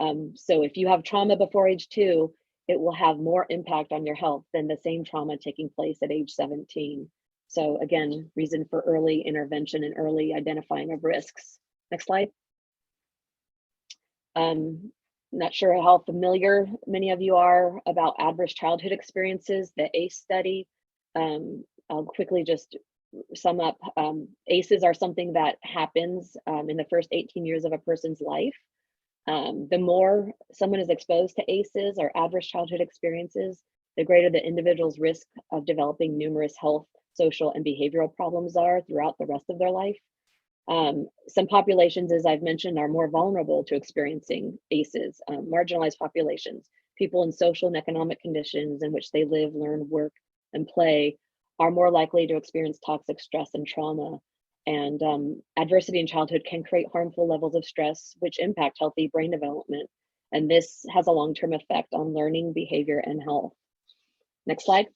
So if you have trauma before age 2, it will have more impact on your health than the same trauma taking place at age 17. So again, reason for early intervention and early identifying of risks. Next slide. Not sure how familiar many of you are about adverse childhood experiences, the ACE study. I'll quickly just sum up. ACEs are something that happens in the first 18 years of a person's life. The more someone is exposed to ACEs or adverse childhood experiences, the greater the individual's risk of developing numerous health, social, and behavioral problems are throughout the rest of their life. Some populations, as I've mentioned, are more vulnerable to experiencing ACEs, marginalized populations, people in social and economic conditions in which they live, learn, work, and play are more likely to experience toxic stress and trauma. And adversity in childhood can create harmful levels of stress, which impact healthy brain development, And this has a long-term effect on learning, behavior, and health. Next slide.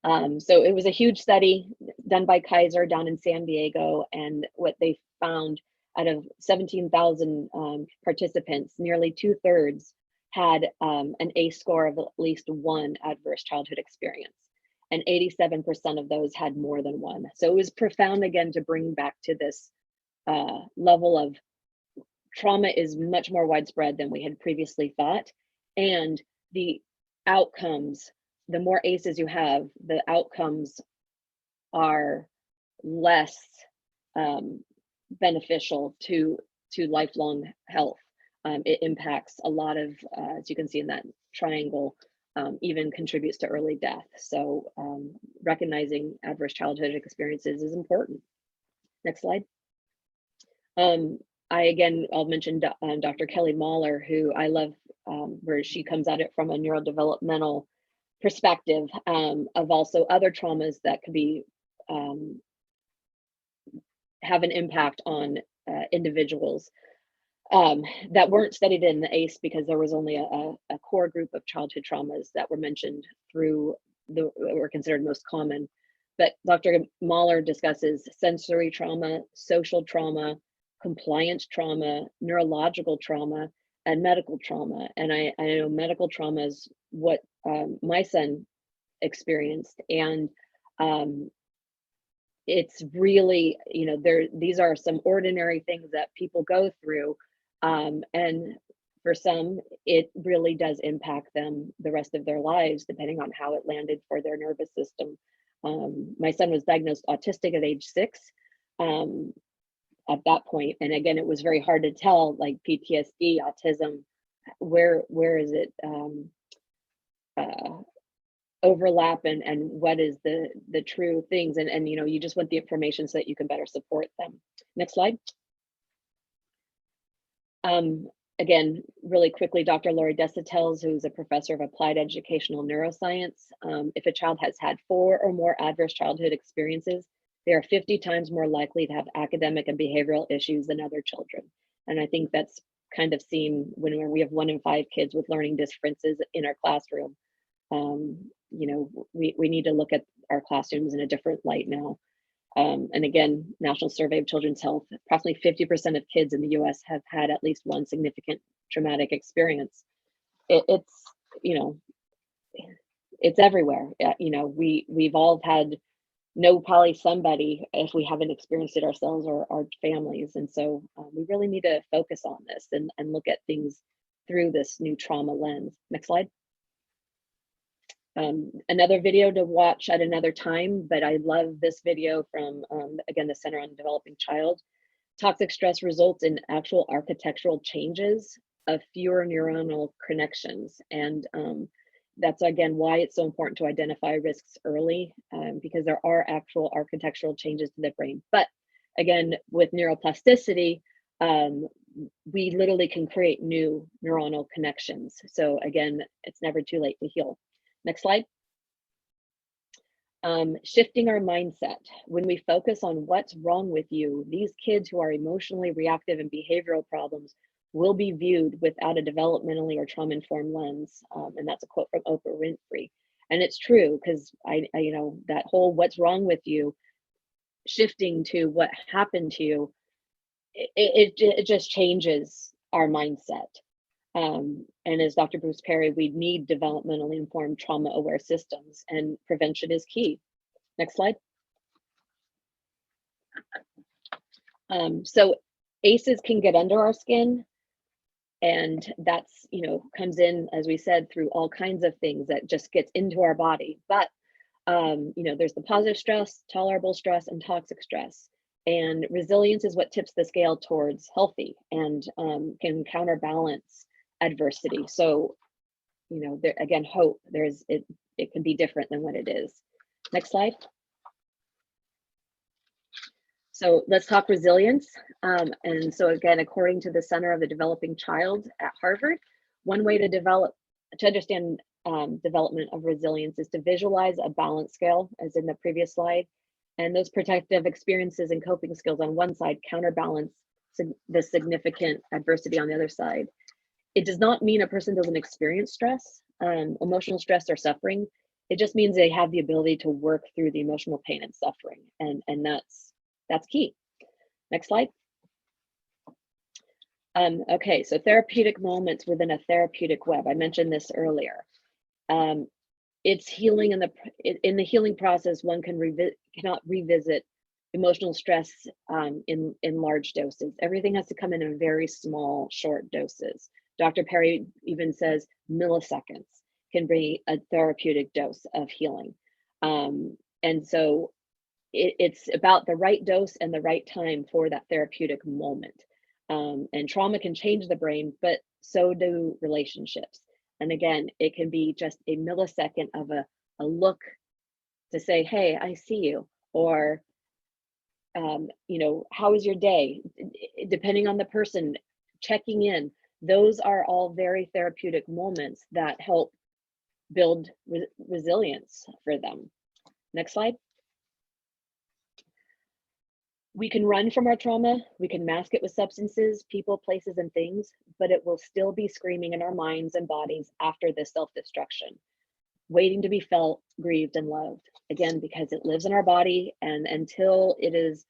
So it was a huge study done by Kaiser down in San Diego, and what they found, out of 17,000 participants, nearly 2/3 had an ACE score of at least 1 adverse childhood experience, and 87% of those had more than 1. So it was profound, again, to bring back to this level of trauma is much more widespread than we had previously thought, and the outcomes, the more ACEs you have, the outcomes are less beneficial to lifelong health. It impacts a lot of, as you can see in that triangle, even contributes to early death. So recognizing adverse childhood experiences is important. Next slide. I'll mention Dr. Kelly Mahler, who I love, where she comes at it from a neurodevelopmental perspective, of also other traumas that could be have an impact on individuals that weren't studied in the ACE, because there was only a core group of childhood traumas that were mentioned through that were considered most common. But Dr. Mahler discusses sensory trauma, social trauma, compliance trauma, neurological trauma, and medical trauma. And I know medical trauma is what my son experienced, and it's really, these are some ordinary things that people go through, and for some, it really does impact them the rest of their lives, depending on how it landed for their nervous system. My son was diagnosed autistic at age 6 at that point, and again, it was very hard to tell, like PTSD, autism, where is it overlap, and what is the true things, and you just want the information so that you can better support them. Next slide. Again, really quickly, Dr. Lori Desautel, who's a professor of applied educational neuroscience, if a child has had 4 or more adverse childhood experiences, they are 50 times more likely to have academic and behavioral issues than other children. And I think that's kind of seen when we have 1 in 5 kids with learning differences in our classroom. We need to look at our classrooms in a different light now. And again, National Survey of Children's Health, approximately 50% of kids in the US have had at least one significant traumatic experience. It's everywhere. We've all had probably somebody, if we haven't experienced it ourselves or our families. And so we really need to focus on this and look at things through this new trauma lens. Next slide. Another video to watch at another time, but I love this video from, again, the Center on Developing Child. Toxic stress results in actual architectural changes of fewer neuronal connections. And that's, again, why it's so important to identify risks early, because there are actual architectural changes to the brain. But again, with neuroplasticity, we literally can create new neuronal connections. So again, it's never too late to heal. Next slide. Shifting our mindset. When we focus on what's wrong with you, these kids who are emotionally reactive and behavioral problems will be viewed without a developmentally or trauma-informed lens. And that's a quote from Oprah Winfrey. And it's true, because I that whole what's wrong with you, shifting to what happened to you, it just changes our mindset. And as Dr. Bruce Perry, we need developmentally informed trauma-aware systems, and prevention is key. Next slide. So ACEs can get under our skin, and that's, comes in, as we said, through all kinds of things that just gets into our body. But, there's the positive stress, tolerable stress, and toxic stress. And resilience is what tips the scale towards healthy and can counterbalance adversity. So, there again, hope. It can be different than what it is. Next slide. So let's talk resilience. And so again, according to the Center of the Developing Child at Harvard, one way to understand development of resilience is to visualize a balance scale, as in the previous slide, and those protective experiences and coping skills on one side counterbalance the significant adversity on the other side. It does not mean a person doesn't experience stress, emotional stress or suffering. It just means they have the ability to work through the emotional pain and suffering, and that's key. Next slide. Okay, so therapeutic moments within a therapeutic web. I mentioned this earlier. It's healing in the healing process. One cannot revisit emotional stress in large doses. Everything has to come in very small, short doses. Dr. Perry even says milliseconds can be a therapeutic dose of healing. And so it's about the right dose and the right time for that therapeutic moment. And trauma can change the brain, but so do relationships. And again, it can be just a millisecond of a look to say, hey, I see you, or, how was your day? Depending on the person, checking in. Those are all very therapeutic moments that help build resilience for them. Next slide. We can run from our trauma, we can mask it with substances, people, places, and things, but it will still be screaming in our minds and bodies after this self-destruction, waiting to be felt, grieved, and loved. Again, because it lives in our body, and until it is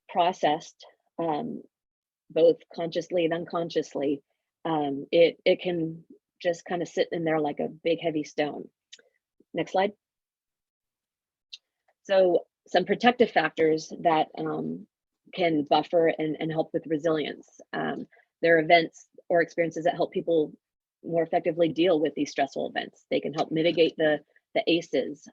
processed, both consciously and unconsciously, it can just kind of sit in there like a big heavy stone. Next slide. So some protective factors that can buffer and help with resilience. There are events or experiences that help people more effectively deal with these stressful events. They can help mitigate the ACEs,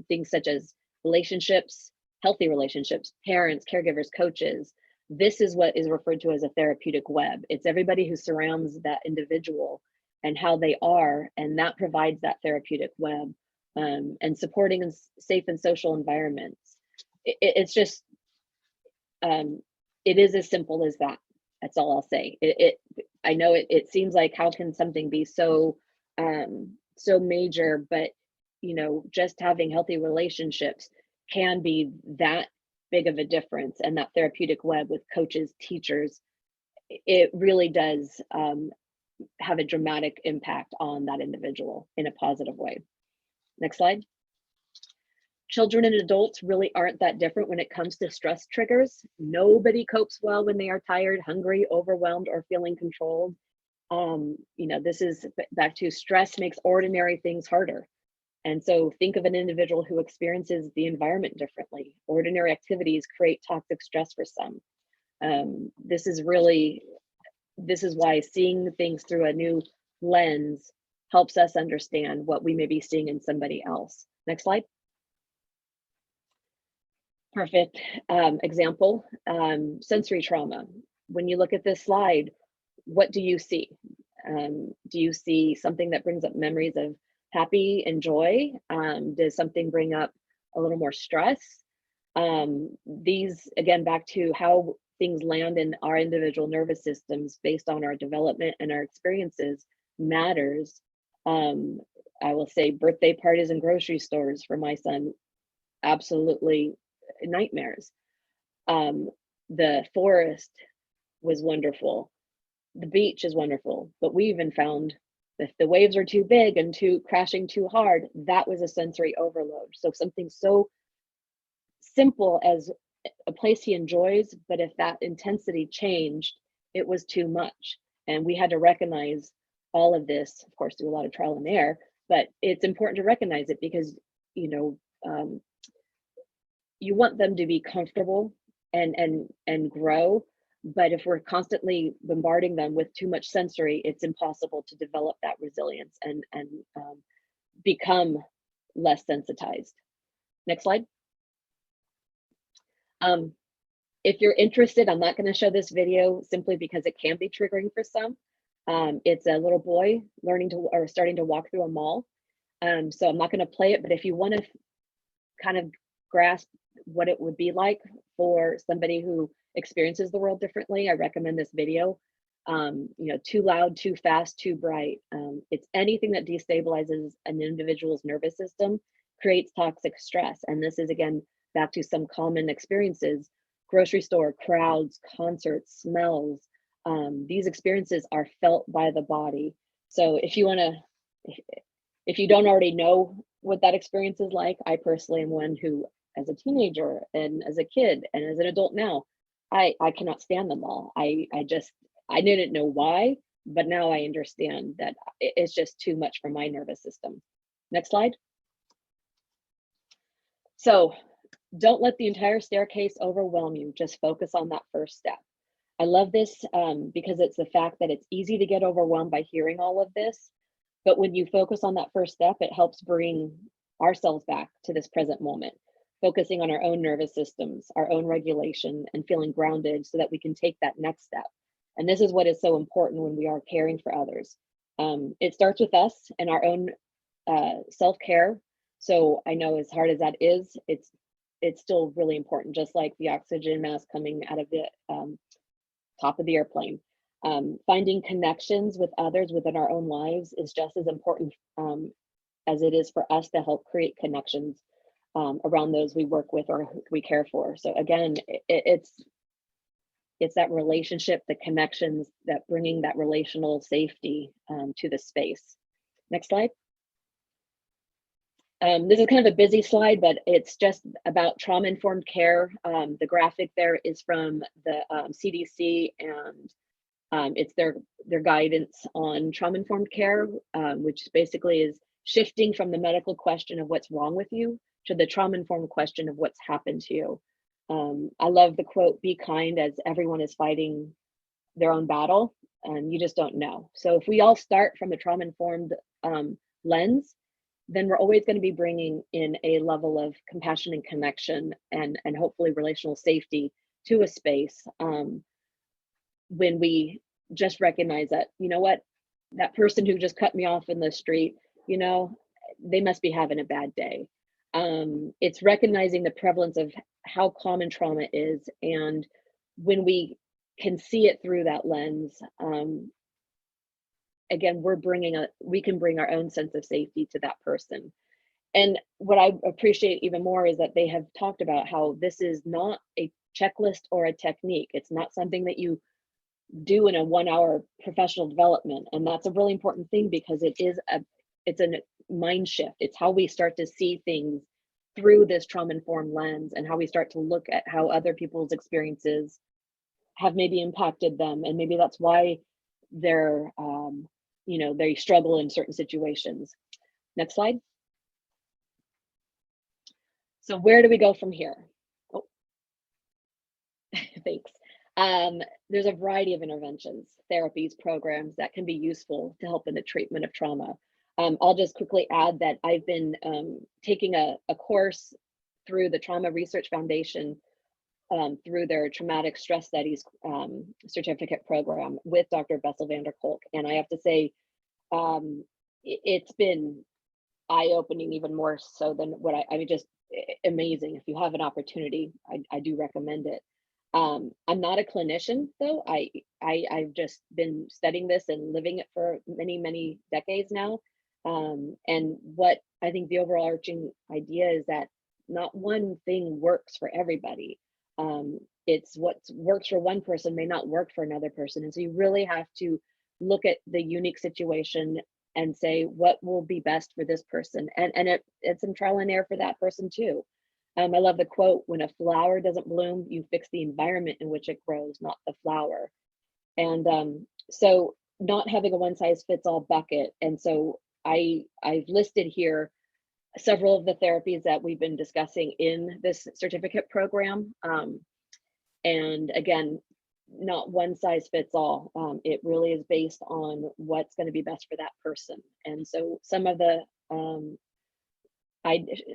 things such as relationships, healthy relationships, parents, caregivers, coaches. This is what is referred to as a therapeutic web. It's everybody who surrounds that individual and how they are, and that provides that therapeutic web, and supporting safe and social environments. It's just, it is as simple as that. That's all I'll say. I know it seems like, how can something be so major, but just having healthy relationships can be that big of a difference. And that therapeutic web with coaches, teachers, it really does have a dramatic impact on that individual in a positive way. Next slide. Children and adults really aren't that different when it comes to stress triggers. Nobody copes well when they are tired, hungry, overwhelmed, or feeling controlled. This is back to stress makes ordinary things harder. And so think of an individual who experiences the environment differently. Ordinary activities create toxic stress for some. This is why seeing things through a new lens helps us understand what we may be seeing in somebody else. Next slide. Perfect example, sensory trauma. When you look at this slide, what do you see? Do you see something that brings up memories of happy and joy? Does something bring up a little more stress? These, again, back to how things land in our individual nervous systems based on our development and our experiences matters. I will say birthday parties and grocery stores for my son, absolutely nightmares. The forest was wonderful. The beach is wonderful, but we even found if the waves are too big and crashing too hard, that was a sensory overload. So something so simple as a place he enjoys, but if that intensity changed, it was too much. And we had to recognize all of this, of course, through a lot of trial and error, but it's important to recognize it because, you want them to be comfortable and grow. But if we're constantly bombarding them with too much sensory, it's impossible to develop that resilience and become less sensitized. Next slide. If you're interested, I'm not going to show this video simply because it can be triggering for some. It's a little boy starting to walk through a mall. So I'm not going to play it, but if you want to kind of grasp what it would be like for somebody who experiences the world differently, I recommend this video. Too loud, too fast, too bright. It's anything that destabilizes an individual's nervous system creates toxic stress. And this is, again, back to some common experiences grocery store, crowds, concerts, smells. These experiences are felt by the body. So if you want to, if you don't already know what that experience is like, I personally am one who, as a teenager and as a kid and as an adult now, I cannot stand them all. I didn't know why, but now I understand that it's just too much for my nervous system. Next slide. So don't let the entire staircase overwhelm you. Just focus on that first step. I love this because it's the fact that it's easy to get overwhelmed by hearing all of this. But when you focus on that first step, it helps bring ourselves back to this present moment, focusing on our own nervous systems, our own regulation, and feeling grounded so that we can take that next step. And this is what is so important when we are caring for others. It starts with us and our own self-care. So I know, as hard as that is, it's still really important, just like the oxygen mask coming out of the top of the airplane. Finding connections with others within our own lives is just as important as it is for us to help create connections around those we work with or we care for. So again, it's that relationship, the connections, that bringing that relational safety to the space. Next slide. This is kind of a busy slide, but it's just about trauma-informed care. The graphic there is from the CDC, and it's their guidance on trauma-informed care, which basically is shifting from the medical question of what's wrong with you to the trauma-informed question of what's happened to you. I love the quote, "Be kind as everyone is fighting their own battle, and you just don't know." So if we all start from a trauma-informed lens, then we're always going to be bringing in a level of compassion and connection and hopefully relational safety to a space when we just recognize that, you know what, that person who just cut me off in the street, you know, they must be having a bad day. It's recognizing the prevalence of how common trauma is, and when we can see it through that lens, again, we can bring our own sense of safety to that person. And what I appreciate even more is that they have talked about how this is not a checklist or a technique. It's not something that you do in a 1-hour professional development. And that's a really important thing, because it's a mind shift. It's how we start to see things through this trauma-informed lens, and how we start to look at how other people's experiences have maybe impacted them. And maybe that's why they're, they struggle in certain situations. Next slide. So where do we go from here? Oh, thanks. There's a variety of interventions, therapies, programs that can be useful to help in the treatment of trauma. I'll just quickly add that I've been taking a course through the Trauma Research Foundation through their Traumatic Stress Studies certificate program with Dr. Bessel van der Kolk. And I have to say, it's been eye-opening, even more so than what I mean, just amazing. If you have an opportunity, I do recommend it. I'm not a clinician, though. I've just been studying this and living it for many, many decades now. And what I think the overarching idea is that not one thing works for everybody. It's what works for one person may not work for another person. And so you really have to look at the unique situation and say, what will be best for this person? And it's some trial and error for that person too. I love the quote, "When a flower doesn't bloom, you fix the environment in which it grows, not the flower." And so not having a one size fits all bucket. And so I've listed here several of the therapies that we've been discussing in this certificate program. And again, not one size fits all. It really is based on what's going to be best for that person. And so some of the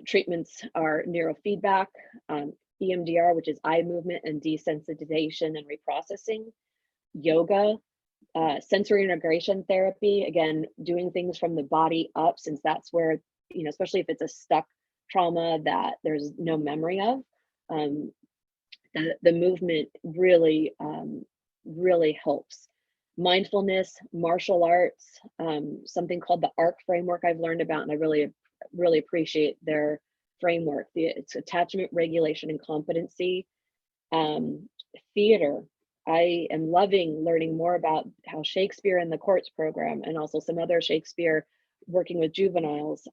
treatments are neurofeedback, EMDR, which is eye movement and desensitization and reprocessing, yoga, sensory integration therapy, again, doing things from the body up, since that's where, especially if it's a stuck trauma that there's no memory of, the movement really, really helps. Mindfulness, martial arts, something called the ARC framework I've learned about, and I really appreciate their framework. It's attachment, regulation, and competency. Theater. I am loving learning more about how Shakespeare in the courts program, and also some other Shakespeare working with juveniles.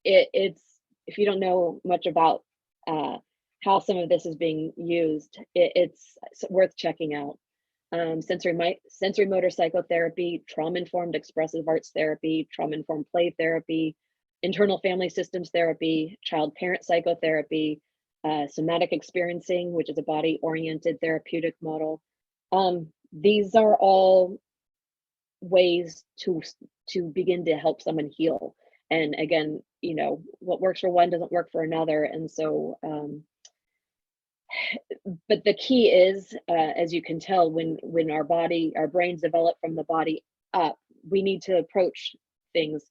It's, if you don't know much about how some of this is being used, it's worth checking out. Sensory motor psychotherapy, trauma-informed expressive arts therapy, trauma-informed play therapy, internal family systems therapy, child-parent psychotherapy, somatic experiencing, which is a body-oriented therapeutic model. These are all ways to begin to help someone heal. And again, you know, what works for one doesn't work for another. And so, but the key is, as you can tell, when our brains develop from the body up, we need to approach things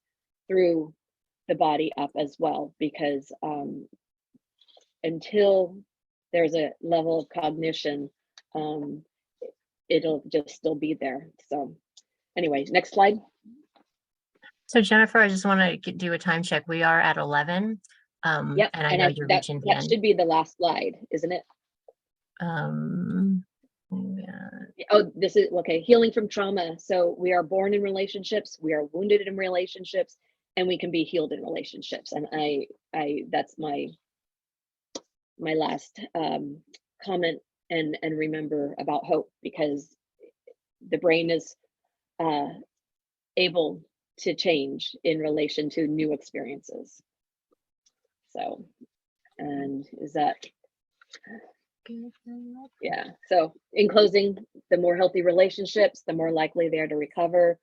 through the body up as well, because until there's a level of cognition, it'll just still be there. So anyway, next slide. So Jennifer, I just want to do a time check. We are at 11. Yep, And I know you're reaching the that end. should be the last slide, isn't it? Yeah. Oh, this is okay. Healing from trauma. So we are born in relationships, we are wounded in relationships, and we can be healed in relationships. And I that's my last comment, and remember about hope, because the brain is able to change in relation to new experiences. So, and is that, yeah. So in closing, the more healthy relationships, the more likely they are to recover.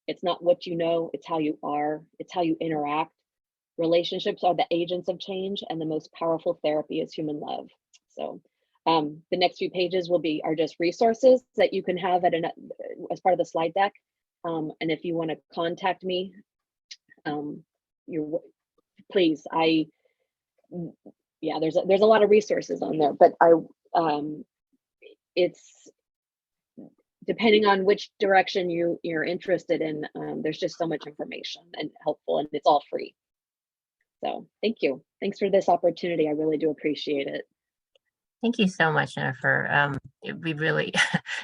It's not what you know, it's how you are, it's how you interact. Relationships are the agents of change, and the most powerful therapy is human love. So the next few pages are just resources that you can have as part of the slide deck. And if you want to contact me, please. Yeah, there's a lot of resources on there, but it's depending on which direction you're interested in. There's just so much information and helpful, and it's all free. So thank you. Thanks for this opportunity. I really do appreciate it. Thank you so much, Jennifer. We really,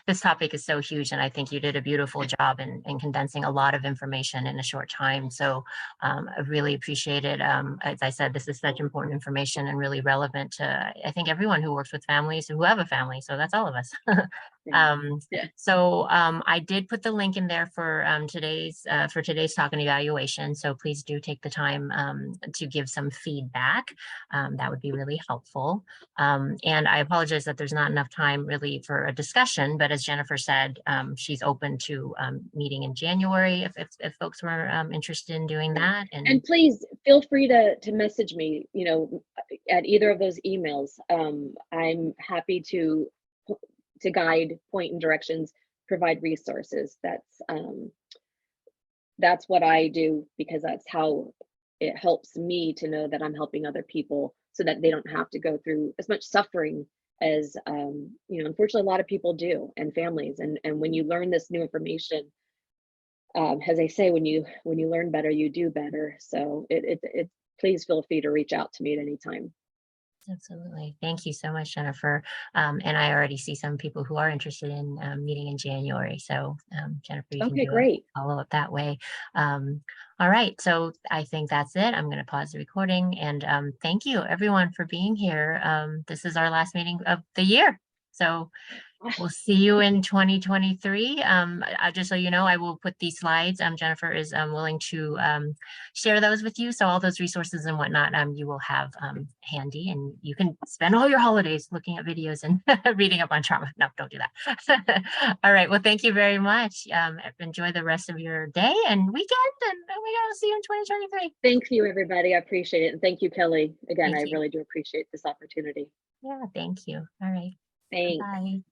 this topic is so huge, and I think you did a beautiful job in condensing a lot of information in a short time. So I really appreciate it. As I said, this is such important information and really relevant to, I think, everyone who works with families, who have a family. So that's all of us. So I did put the link in there for today's talk and evaluation. So please do take the time to give some feedback. That would be really helpful. And I apologize that there's not enough time really for a discussion, but as Jennifer said, she's open to meeting in January if folks were interested in doing that. And please feel free to message me, you know, at either of those emails. I'm happy to guide, point in directions, provide resources. That's what I do, because that's how it helps me to know that I'm helping other people, so that they don't have to go through as much suffering as you know, unfortunately a lot of people do, and families. And when you learn this new information, as I say, when you learn better, you do better. So please feel free to reach out to me at any time. Absolutely. Thank you so much, Jennifer. And I already see some people who are interested in meeting in January. So Jennifer, you can do Great. a follow up that way. All right. So I think that's it. I'm going to pause the recording, and thank you everyone for being here. This is our last meeting of the year. So we'll see you in 2023. Just so you know, I will put these slides. Jennifer is willing to share those with you. So all those resources and whatnot, you will have handy, and you can spend all your holidays looking at videos and reading up on trauma. No, don't do that. All right. Well, thank you very much. Enjoy the rest of your day and weekend, and we gotta see you in 2023. Thank you, everybody. I appreciate it. And thank you, Kelly. Again, Thank I you. really do appreciate this opportunity. Yeah, thank you. All right. Thanks. Bye.